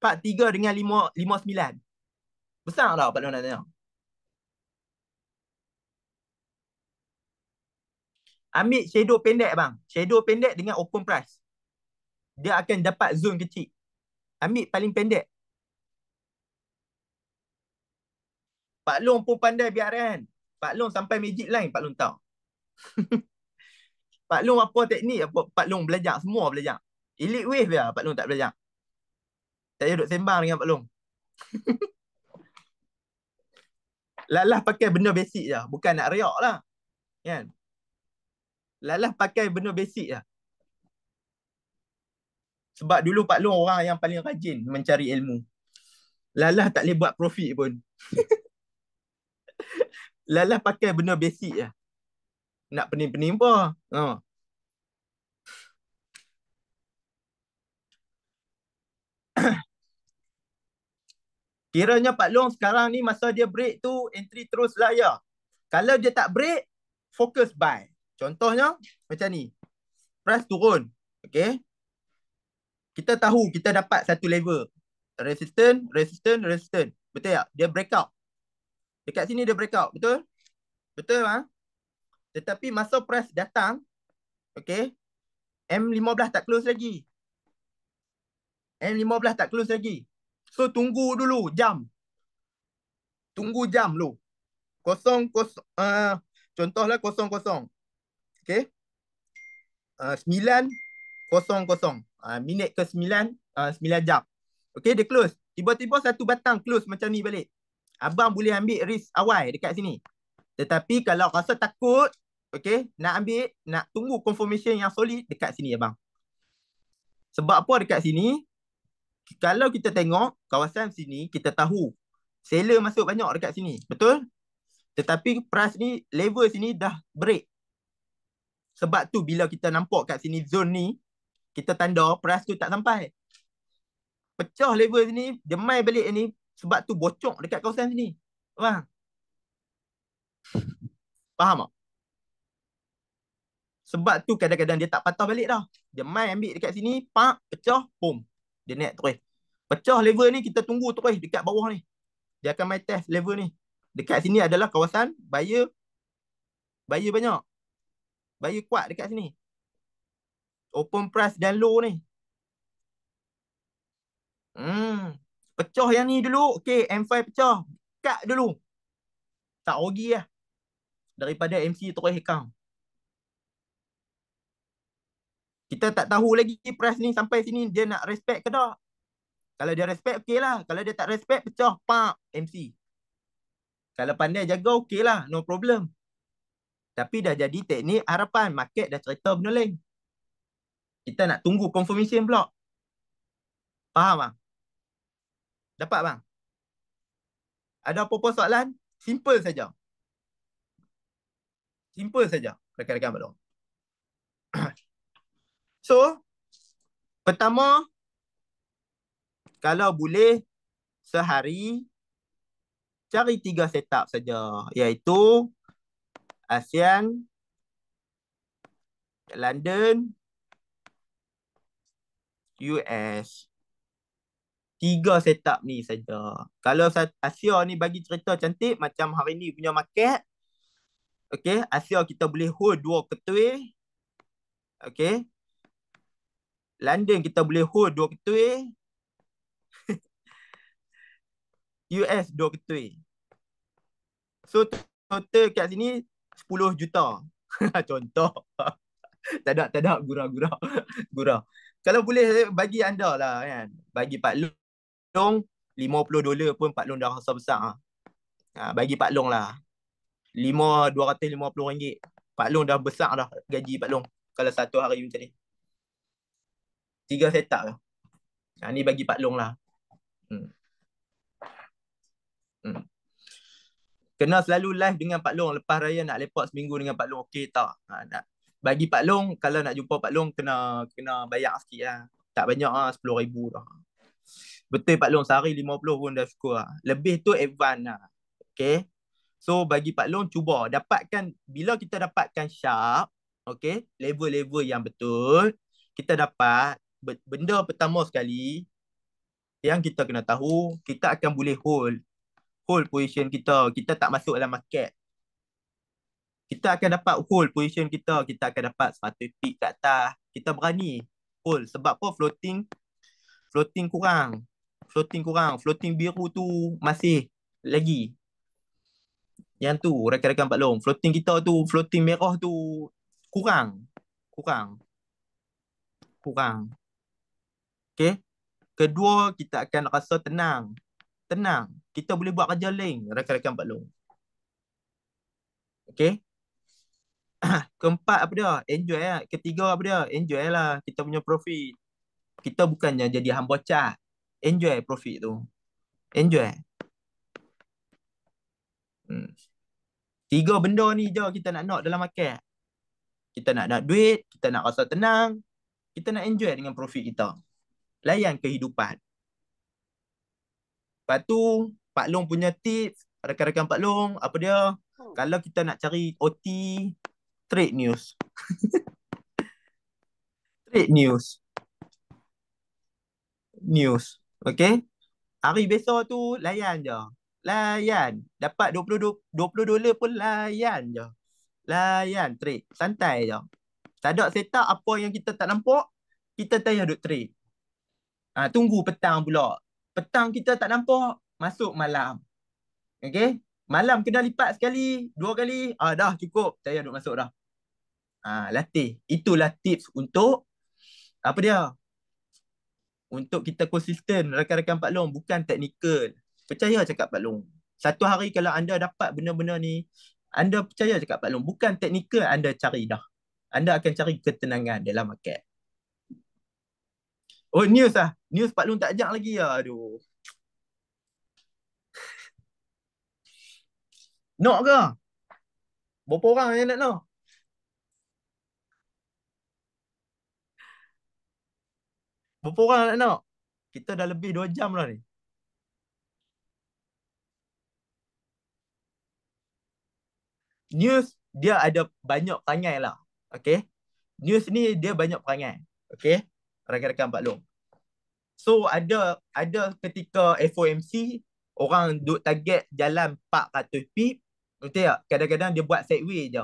43 dengan 59. Besar tak Pak Long nak tanya? Ambil shadow pendek bang. Shadow pendek dengan open price. Dia akan dapat zone kecil. Ambil paling pendek. Pak Long pun pandai biaran. Pak Long sampai magic line Pak Long tahu. Pak Long apa teknik apa Pak Long belajar, semua belajar. Elite wave dia Pak Long tak belajar. Saya duduk sembang dengan Pak Long. Lalah pakai benda basic je, bukan nak riak lah. Kan? Lalah pakai benda basic je. Sebab dulu Pak Long orang yang paling rajin mencari ilmu. Lalah tak boleh buat profit pun. Lalah pakai benda basic je. Nak pening-pening apa? Kiranya Pak Long sekarang ni masa dia break tu, entry terus lah ya. Kalau dia tak break, fokus buy. Contohnya macam ni. Price turun. Okay. Kita tahu kita dapat satu level. Resistance, resistance, resistance. Betul tak? Dia breakout. Dekat sini dia breakout. Betul? Betul ha? Tetapi masa price datang, okay, M15 tak close lagi. M15 tak close lagi. So tunggu dulu jam. Tunggu jam dulu. Contohlah 00. Okay. 9:00. Minit ke 9, 9 jam. Okay, dia close. Tiba-tiba satu batang close macam ni balik. Abang boleh ambil risk awal dekat sini. Tetapi kalau rasa takut, okay, nak ambil, nak tunggu confirmation yang solid dekat sini abang. Sebab apa dekat sini? Kalau kita tengok kawasan sini, kita tahu seller masuk banyak dekat sini. Betul? Tetapi price ni, level sini dah break. Sebab tu bila kita nampak kat sini zone ni, kita tanda price tu tak sampai. Pecah level sini, dia mai balik ni sebab tu bocok dekat kawasan sini. Faham? Faham tak? Sebab tu kadang-kadang dia tak patah balik dah. Dia mai ambil dekat sini, pak, pecah, boom. Dia naik terus. Pecah level ni, kita tunggu terus dekat bawah ni. Dia akan mai test level ni. Dekat sini adalah kawasan buyer banyak. Buyer kuat dekat sini. Open price dan low ni. Pecah yang ni dulu. Okay, M5 pecah. Cut dulu. Tak rugi lah. Daripada MC terus account. Kita tak tahu lagi price ni sampai sini dia nak respect ke tak. Kalau dia respect, okey lah. Kalau dia tak respect, pecah, pak, MC. Kalau pandai jaga, okey lah. No problem. Tapi dah jadi teknik harapan. Market dah cerita benda lain. Kita nak tunggu confirmation pula. Faham bang? Dapat bang? Ada apa-apa soalan? Simple saja. Simple saja. Rekan-rekan belum. So, pertama, kalau boleh sehari cari 3 setup saja, iaitu ASEAN, London, US. 3 setup ni saja. Kalau Asia ni bagi cerita cantik macam hari ni punya market. Okay, Asia kita boleh hold 2 ketua. Okay. London kita boleh hold 2 ketui, US 2 ketui. So total kat sini 10 juta. Contoh. Tak ada gurau-gurau. Gurau. Kalau boleh bagi anda lah kan. Bagi Pak Long $50 pun Pak Long dah rasa besar. Bagi Pak Long lah. 250 ringgit. Pak Long dah besar dah gaji Pak Long. Kalau satu hari macam ni. 3 setup lah. Ni bagi Pak Long lah. Hmm. Hmm. Kena selalu live dengan Pak Long. Lepas raya nak lepak seminggu dengan Pak Long. Okey tak? Nak. Bagi Pak Long, kalau nak jumpa Pak Long, kena bayar sikit lah. Tak banyak lah, 10,000 dah. Betul Pak Long, sehari 50 pun dah syukur lah. Lebih tu advance lah. Okay. So bagi Pak Long, cuba dapatkan, bila kita dapatkan sharp, okay, level-level yang betul, kita dapat, benda pertama sekali, yang kita kena tahu, kita akan boleh hold position kita. Kita tak masuk dalam market. Kita akan dapat hold position kita. Kita akan dapat 100 pip kat atas. Kita berani hold. Sebab apa? Floating kurang. Floating biru tu masih lagi. Yang tu rekan-rekan Pak Long. Floating kita tu, floating merah tu kurang. Kurang. Okay. Kedua, kita akan rasa tenang. Kita boleh buat kerja lain, rekan-rekan Pak Long. Okay. Keempat apa dia? Enjoy lah. Ketiga apa dia? Enjoy lah kita punya profit. Kita bukannya jadi hamba cat. Enjoy profit tu. Enjoy. Hmm. 3 benda ni je kita nak dalam market. Kita nak duit, kita nak rasa tenang, kita nak enjoy dengan profit kita. Layan kehidupan. Lepas tu, Pak Long punya tips, rekan-rekan Pak Long, apa dia? Kalau kita nak cari OT, trade news. Trade news. News. Okay? Hari besok tu, layan je. Layan. Dapat $20 pun layan je. Layan trade. Santai je. Tak ada setup apa yang kita tak nampak, kita tayar duk trade. Tunggu petang pula. Petang kita tak nampak, masuk malam. Okay? Malam kena lipat sekali, 2 kali, dah cukup, saya duk masuk dah. Latih. Itulah tips untuk, apa dia? Untuk kita konsisten, rekan-rekan Pak Long, bukan teknikal. Percaya cakap Pak Long. Satu hari kalau anda dapat benda-benda ni, anda percaya cakap Pak Long, bukan teknikal anda cari dah. Anda akan cari ketenangan dalam market. Oh, news lah. News Pak Long tak ajak lagi lah. Aduh. Nak ke? Berapa orang yang nak nak? Berapa orang nak nak? Kita dah lebih 2 jam lah ni. News, dia ada banyak perangai lah. Okay? News ni dia banyak perangai. Okay? Rakan-rakan Pak Long. So, ada ketika FOMC, orang duk target jalan 400 pip. Betul tak? Kadang-kadang dia buat sideway je.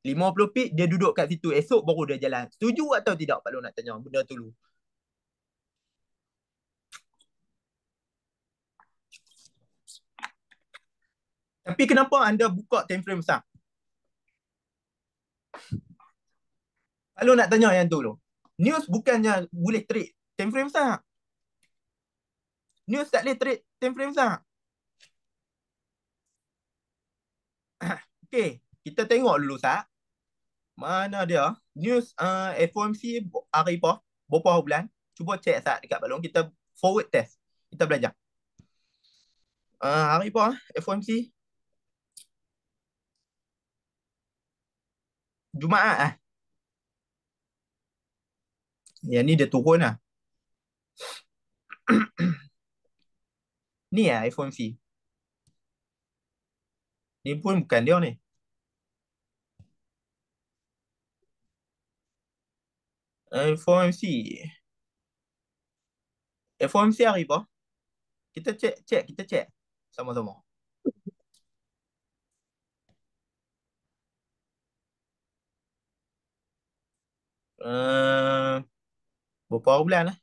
50 pip, dia duduk kat situ. Esok baru dia jalan. Setuju atau tidak Pak Long nak tanya benda tu dulu? Tapi kenapa anda buka time frame besar? Pak Long nak tanya yang tu dulu. News bukannya boleh trade time frame besar. News tak boleh trade time frame besar. Okay, kita tengok dulu sah. Mana dia? News FOMC hari apa? Berapa bulan? Cuba check sah dekat balong. Kita forward test. Kita belajar. Hari apa? FOMC? Jumaat ah. Yang ni dia turun lah. Ni lah FOMC. Ni pun bukan dia ni. FOMC. FOMC hari apa? Kita check. Sama-sama. Uh, Berapa bulan lah?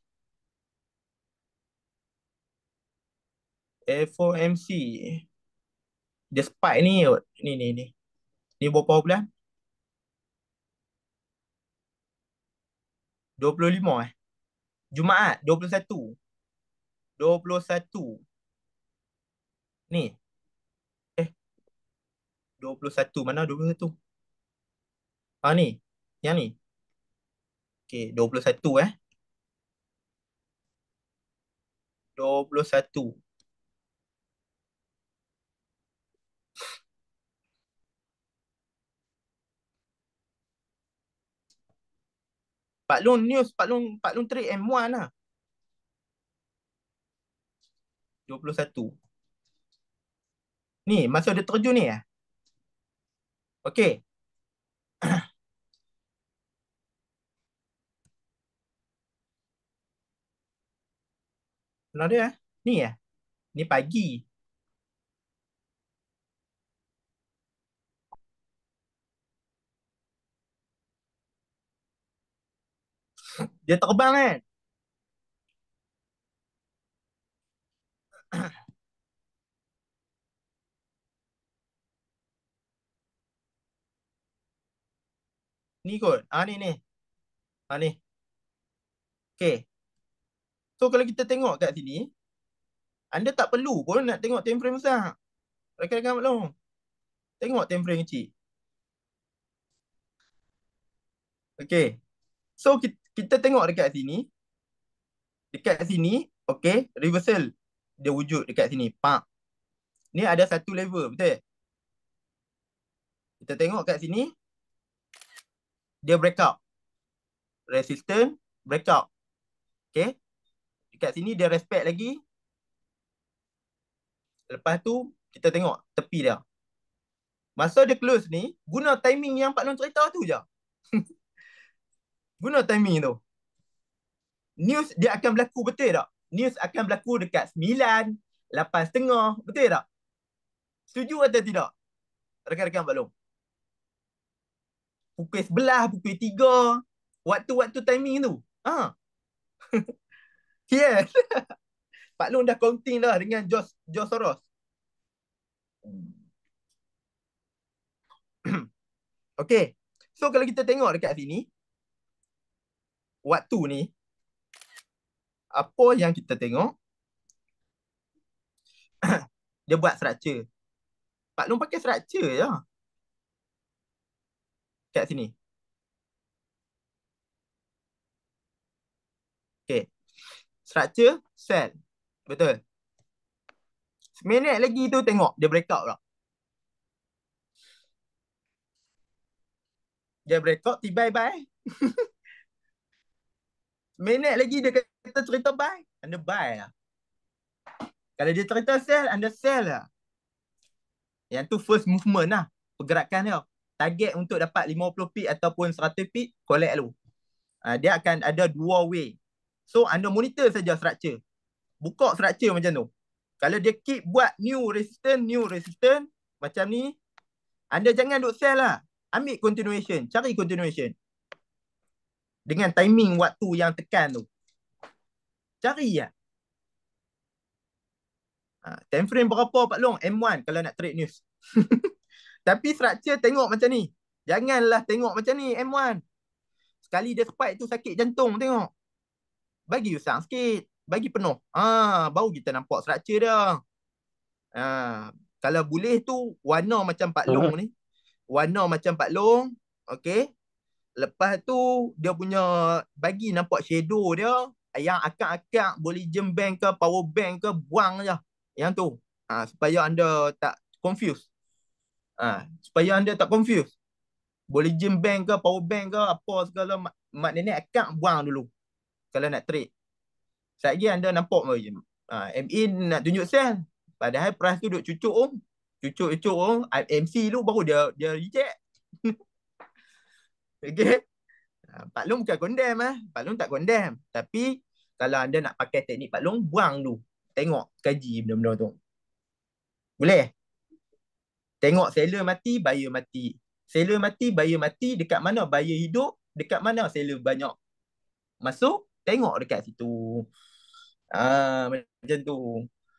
A4MC. Dia spike ni kot. Ni. Ni berapa bulan? 25 eh. Jumaat 21. 21. Ni. Eh, 21 mana 21? Ah ni. Yang ni. Okey, 21 eh. 21. Pak Long news, Pak Long trade M1 lah. 21. Ni, masa dia terjun ni eh. Okey. Benar dia eh. Ni eh. Ni pagi. Dia terbang kan. Ni kot. Ah ni ni. Ah ni. Okey. So kalau kita tengok kat sini, anda tak perlu pun nak tengok time frame besar. Rakan-rakan Mak Long. Tengok time frame kecil. Okey. So kita tengok dekat sini. Dekat sini, okey, reversal dia wujud dekat sini. Pak. Ni ada satu level, betul? Kita tengok kat sini, dia breakout. Resistance, breakout. Okey. Dekat sini dia respect lagi. Lepas tu, kita tengok tepi dia. Masa dia close ni, guna timing yang Pak Long cerita tu je. Guna timing tu. News dia akan berlaku, betul tak? News akan berlaku dekat 9, 8.30, betul tak? Setuju atau tidak? Rekan-rekan Pak Long. Pukul 11, pukul 3, waktu-waktu timing tu. Ha. Yes. Pak Long dah counting dah dengan Jos Soros. Okay. So kalau kita tengok dekat sini, waktu ni, apa yang kita tengok, dia buat structure. Pak Long pakai structure je. Kat sini. Okay. Structure, sell. Betul. Seminit lagi tu tengok, dia breakout tak? Dia breakout, bye-bye. Minit lagi dia kata cerita buy, anda buy lah. Kalau dia cerita sell, anda sell lah. Yang tu first movement lah, pergerakan dia. Target untuk dapat 50 pip ataupun 100 pip, collect dulu. Dia akan ada dua way. So, anda monitor saja structure. Buka structure macam tu. Kalau dia keep buat new resistance, macam ni, anda jangan duk sell lah. Ambil continuation, cari continuation. Dengan timing waktu yang tekan tu. Cari lah. Time frame berapa Pak Long? M1 kalau nak trade news. Tapi structure tengok macam ni. Janganlah tengok macam ni M1. Sekali dia spike tu sakit jantung tengok. Bagi usang sikit. Bagi penuh. Baru kita nampak structure dia. Kalau boleh tu warna macam Pak Long ni. Warna macam Pak Long. Okay. Lepas tu dia punya bagi nampak shadow dia. Yang akak-akak boleh jam bank ke power bank ke buang je. Yang tu. Supaya anda tak confuse. Supaya anda tak confuse. Boleh gym bank ke, power bank ke, apa segala mak nenek akak buang dulu. Kalau nak trade. Sekejap lagi anda nampak MA nak tunjuk sell. Padahal price tu duk cucuk om. Cucuk-cucuk om. MC tu baru dia reject. Okay. Pak Long bukan condemn Pak Long tak condemn. Tapi kalau anda nak pakai teknik Pak Long, buang dulu. Tengok, kaji benda-benda tu. Boleh? Tengok seller mati, buyer mati. Seller mati, buyer mati. Dekat mana buyer hidup, dekat mana seller banyak masuk, Tengok dekat situ. Macam tu.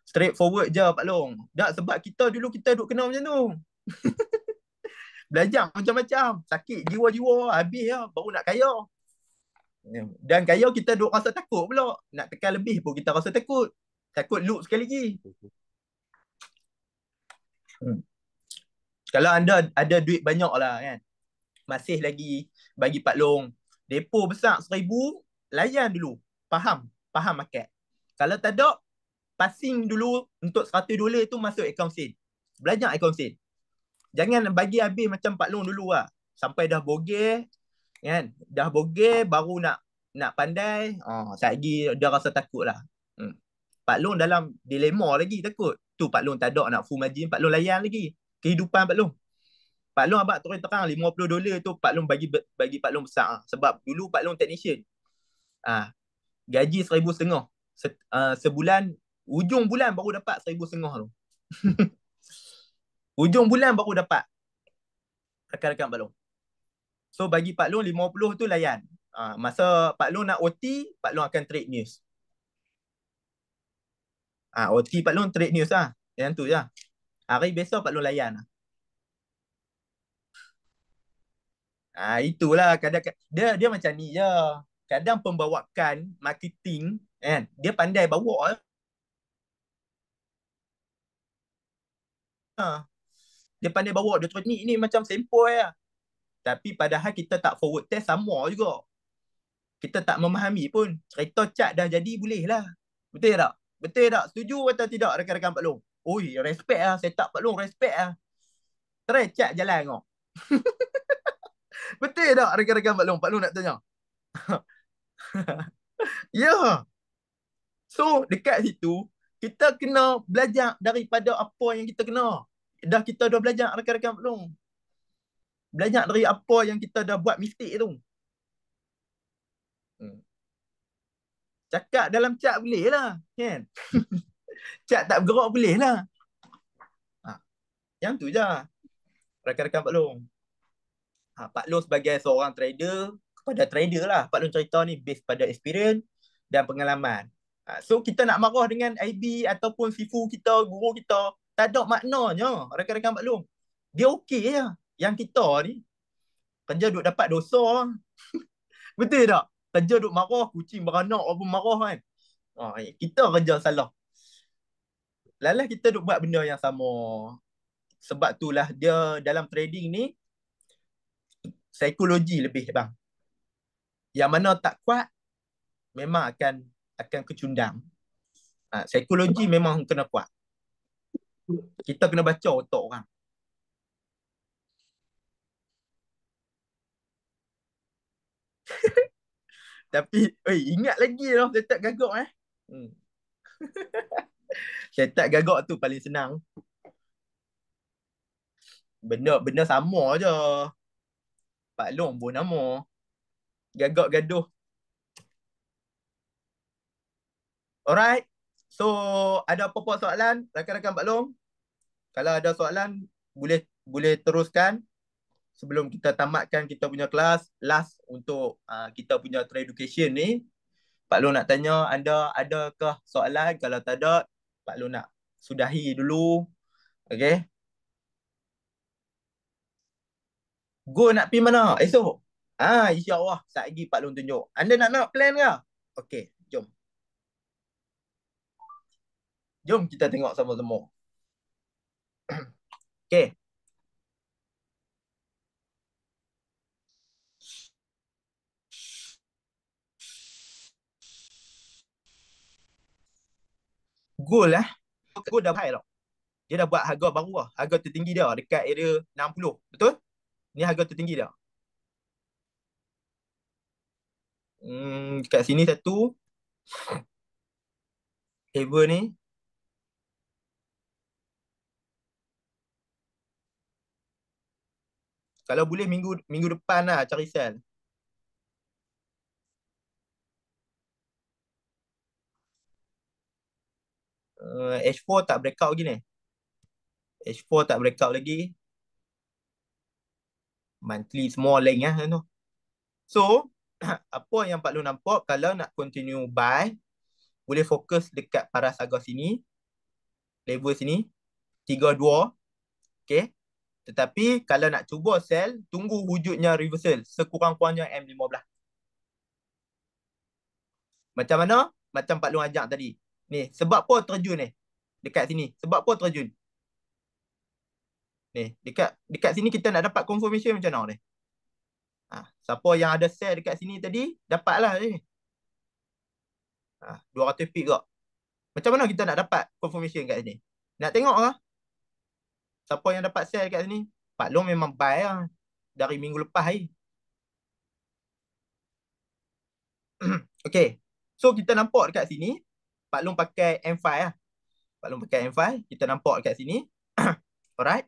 Straight forward je Pak Long. Tak, sebab kita dulu kita duk kena macam tu. Belajar macam-macam. Sakit jiwa-jiwa. Habis lah. Baru nak kaya. Dan kaya kita duk rasa takut pula. Nak tekan lebih pun kita rasa takut. Takut loop sekali lagi. Kalau anda ada duit banyak lah kan. Masih lagi bagi Pak Long. Depo besar 1,000. Layan dulu. Faham. Faham market. Kalau tak ada, passing dulu untuk $100 tu masuk account sale. Belajar account sale. Jangan bagi habis macam Pak Long dulu lah. Sampai dah bogeh, kan? Dah bogeh baru nak pandai. Sekejap lagi dia rasa takut lah. Pak Long dalam dilema lagi takut. Tu Pak Long tak ada nak full margin, Pak Long layan lagi. Kehidupan Pak Long. Pak Long abang terus terang $50 tu Pak Long bagi Pak Long besar. Sebab dulu Pak Long technician. Gaji 1,500. Sebulan, ujung bulan baru dapat 1,500 tu. Ujung bulan baru dapat rekan-rekan Pak Long. So bagi Pak Long 50 tu layan. Masa Pak Long nak OT, Pak Long akan trade news. OT Pak Long trade news lah. Yang tu je. Hari besok Pak Long layan. Itulah kadang dia macam ni je. Kadang pembawakan marketing kan, dia pandai bawa. Dia pandai bawa dia terus ni macam sempoi lah. Tapi padahal kita tak forward test sama juga. Kita tak memahami pun. Kereta cat dah jadi boleh lah. Betul tak? Betul tak? Setuju atau tidak rekan-rekan Pak Long? Oi, respect lah. Setup Pak Long, respect lah. Try cat jalan kau. Betul tak rekan-rekan Pak Long? Pak Long nak tanya. Ya. Yeah. So, dekat situ, kita kena belajar daripada apa yang kita kena. Kita dah belajar rekan-rekan Pak Long. Belajar dari apa yang kita dah buat mistake tu. Cakap dalam chat boleh lah. Kan? Chat tak bergerak boleh lah. Yang tu je. Rekan-rekan Pak Long. Pak Long sebagai seorang trader, kepada trader lah. Pak Long cerita ni based pada experience dan pengalaman. So kita nak marah dengan IB ataupun sifu kita, guru kita, tak ada maknanya rekan-rekan Pak Long. Dia okey je. Yang kita ni, kerja duk dapat dosa. Betul tak? Kerja duk marah, kucing beranak apa marah kan. Kita kerja salah. Lalah kita duk buat benda yang sama. Sebab itulah dia dalam trading ni, psikologi lebih bang. Yang mana tak kuat, memang akan kecundang. Psikologi memang kena kuat. Kita kena baca otak orang. Tapi, ingat lagi lah setup gagak Setup gagak tu paling senang. Benda sama je. Pak Long pun nama. Gagak gaduh. Alright. So, ada apa-apa soalan rakan-rakan Pak Long? Kalau ada soalan, boleh teruskan sebelum kita tamatkan kita punya kelas. Last untuk kita punya trade education ni. Pak Long nak tanya, anda adakah soalan? Kalau tak ada, Pak Long nak sudahi dulu. Okay. Go nak pergi mana? Esok? InsyaAllah. Saat lagi Pak Long tunjuk. Anda nak plan ke? Okay, jom. Jom kita tengok sama-sama. Okay. Goal Goal dah high tau. Dia dah buat harga baru lah. Harga tertinggi dia dekat area 60. Betul? Ni harga tertinggi dia. Kat sini satu. Ever ni. Kalau boleh minggu depan lah cari sell. H4 tak breakout lagi ni. H4 tak breakout lagi. Monthly semua length tu. So, Apa yang Pak Long nampak, kalau nak continue buy, boleh fokus dekat paras harga sini, level sini, 32, okay. Tetapi kalau nak cuba sell, tunggu wujudnya reversal sekurang-kurangnya M15. Macam mana? Macam Pak Long ajak tadi. Ni, sebab apa terjun ni? Dekat sini. Sebab apa terjun? Ni, dekat dekat sini kita nak dapat confirmation macam mana ni? Siapa yang ada sell dekat sini tadi, dapatlah ni. 200 pip kok. Macam mana kita nak dapat confirmation kat sini? Nak tengok lah. Siapa yang dapat sell kat sini? Pak Long memang buy lah. Dari minggu lepas ni. Okay. So, kita nampak dekat sini. Pak Long pakai M5 lah. Pak Long pakai M5. Kita nampak dekat sini. Alright.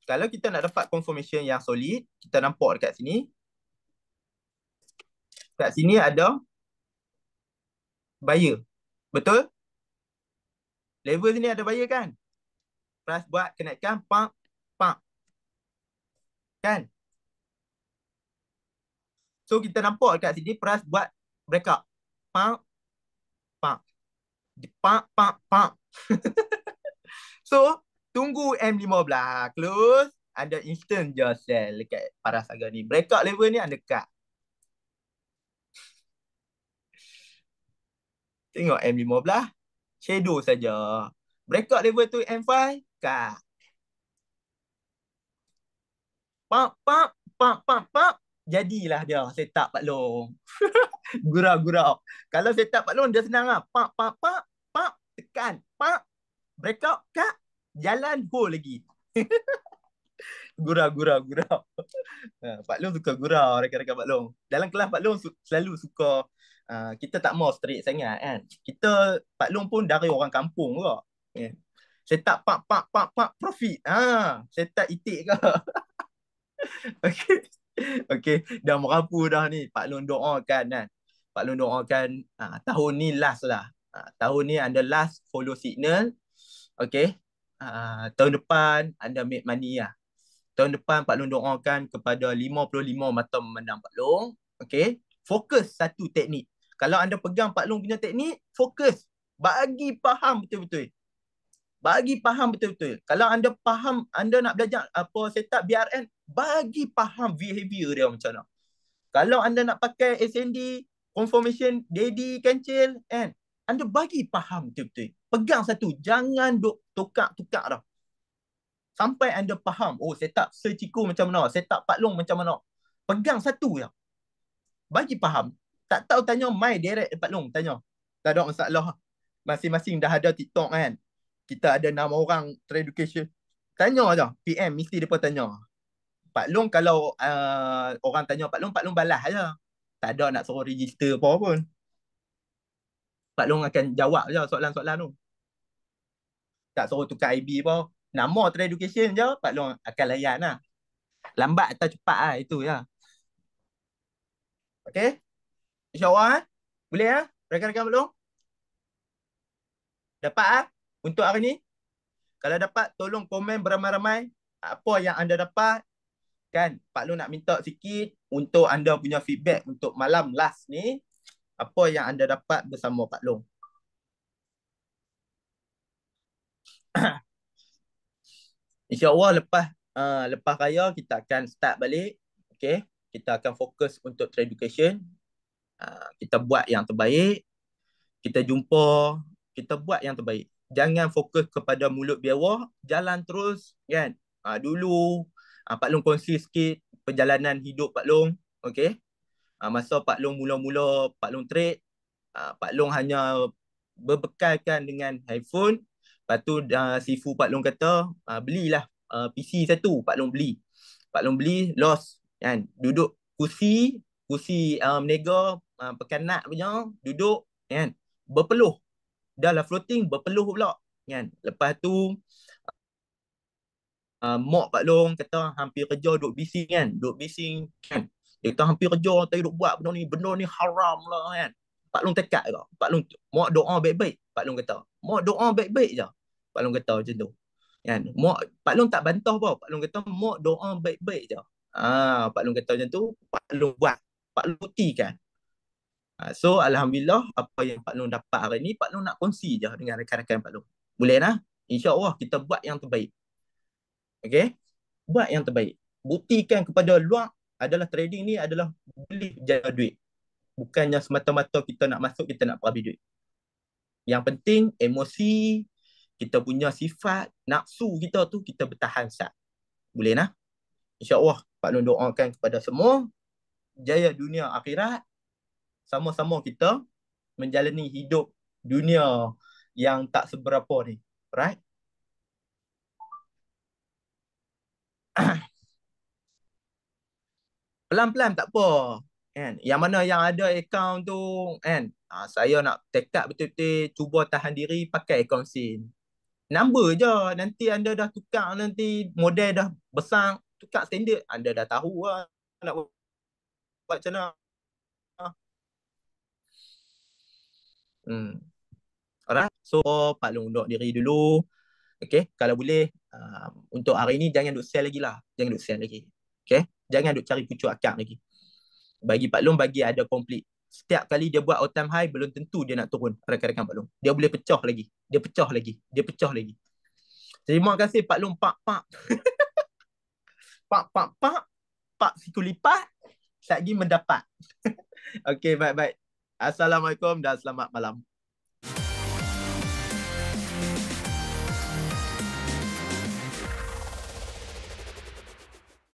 Kalau kita nak dapat confirmation yang solid, kita nampak dekat sini. Kat sini ada buyer. Betul? Level sini ada buyer kan? Price buat kenaikan, pump. Kan? So, kita nampak dekat sini, price buat breakout. Pump. Pump. So, tunggu M15 close. Ada instant je sell dekat paras harga ni. Breakout level ni anda cut. Tengok M15. Shadow saja. Breakout level tu M5. Cut. Pump. Jadilah dia setup Pak Long. Gurau. Kalau setup Pak Long dia senang lah. Pump. Tekan. Pump. Breakout. Cut. Jalan hold lagi. Gurau. Pak Long suka gurau rakan-rakan Pak Long. Dalam kelas Pak Long selalu suka kita tak mau straight sangat kan. Pak Long pun dari orang kampung ke. Yeah. Setup pak profit. Setup itik ke. Okey. Okey, dah merapu dah ni. Pak Long doakan kan. Pak Long doakan tahun ni last lah. Tahun ni anda last follow signal. Okey. Tahun depan anda make money lah. Tahun depan Pak Long doakan kepada 55 mata memandang Pak Long. Okay. Fokus satu teknik. Kalau anda pegang Pak Long punya teknik, fokus. Bagi faham betul-betul. Kalau anda faham, anda nak belajar apa setup BRN, bagi faham behavior dia macam mana. Kalau anda nak pakai SND, confirmation, daddy, cancel, kan? Anda bagi faham betul-betul. Pegang satu. Jangan duk tukar-tukar dah. Sampai anda faham, setup Sir Chico macam mana, setup Pak Long macam mana. Pegang satu je. Bagi faham. Tak tahu tanya, my direct Pak Long tanya. Tak ada masalah. Masing-masing dah ada TikTok kan. Kita ada 6 orang trade education. Tanya je. PM mesti mereka tanya. Pak Long kalau orang tanya Pak Long balas je. Tak ada nak suruh register apa pun. Pak Long akan jawab je soalan-soalan tu. Tak suruh tukar IB apa. Nama trade education je, Pak Long akan layan lah. Lambat atau cepat lah, itu ya. Okay? InsyaAllah, boleh ya? Rakan-rakan Pak Long? Dapat ah untuk hari ni? Kalau dapat, tolong komen beramai-ramai apa yang anda dapat. Kan, Pak Long nak minta sikit untuk anda punya feedback untuk malam last ni. Apa yang anda dapat bersama Pak Long. InsyaAllah lepas raya kita akan start balik. Okay? Kita akan fokus untuk trade education. Kita buat yang terbaik. Kita jumpa, kita buat yang terbaik. Jangan fokus kepada mulut biawak, jalan terus kan. Dulu Pak Long kongsi sikit perjalanan hidup Pak Long. Okay? Masa Pak Long mula-mula Pak Long trade, Pak Long hanya berbekalkan dengan handphone. Lepas tu Sifu Pak Long kata, belilah PC satu. Pak Long beli. Pak Long beli, loss kan. Duduk kursi menega, pekanak punya, duduk kan. Berpeluh. Dah lah floating, berpeluh pula kan. Lepas tu mak Pak Long kata hampir kerja duk bising kan. Duk bising kan. Dia kata hampir kerja tapi duk buat benda ni haram lah kan. Pak Long tekad ke. Pak Long mak doa baik-baik. Pak Long kata, mak doa baik-baik je. Pak Long kata macam tu. Kan? Mak Pak Long tak bantah apa. Pak Long kata mak doa baik-baik je. Pak Long kata macam tu, Pak Long buat. Pak Long buktikan. So Alhamdulillah apa yang Pak Long dapat hari ni, Pak Long nak kongsi je dengan rakan-rakan Pak Long. Boleh lah? InsyaAllah kita buat yang terbaik. Okay? Buat yang terbaik. Buktikan kepada luar adalah trading ni adalah boleh jaga duit. Bukannya semata-mata kita nak masuk, kita nak perhabis duit. Yang penting emosi, kita punya sifat, nafsu kita tu kita bertahan sat. Boleh lah? InsyaAllah Pak Long doakan kepada semua jaya dunia akhirat. Sama-sama kita menjalani hidup dunia yang tak seberapa ni. Right? Pelan-pelan tak apa. Kan? Yang mana yang ada akaun tu, kan? Saya nak tekad betul-betul cuba tahan diri pakai akaun SIM. Number je. Nanti anda dah tukar, nanti model dah besar, tukar standard. Anda dah tahu lah nak buat macam mana. Alright. So, Pak Long undur diri dulu. Okay. Kalau boleh, untuk hari ni jangan duk sell lagi lah. Jangan duk sell lagi. Okay. Jangan duk cari pucuk akak lagi. Bagi Pak Long, bagi ada komplit. Setiap kali dia buat all time high, belum tentu dia nak turun rakan-rakan Pak Long. Dia boleh pecah lagi. Dia pecah lagi. Dia pecah lagi. Terima kasih Pak Long. Pak. Pak siku lipat. Lagi mendapat. Okay, baik-baik. Assalamualaikum dan selamat malam.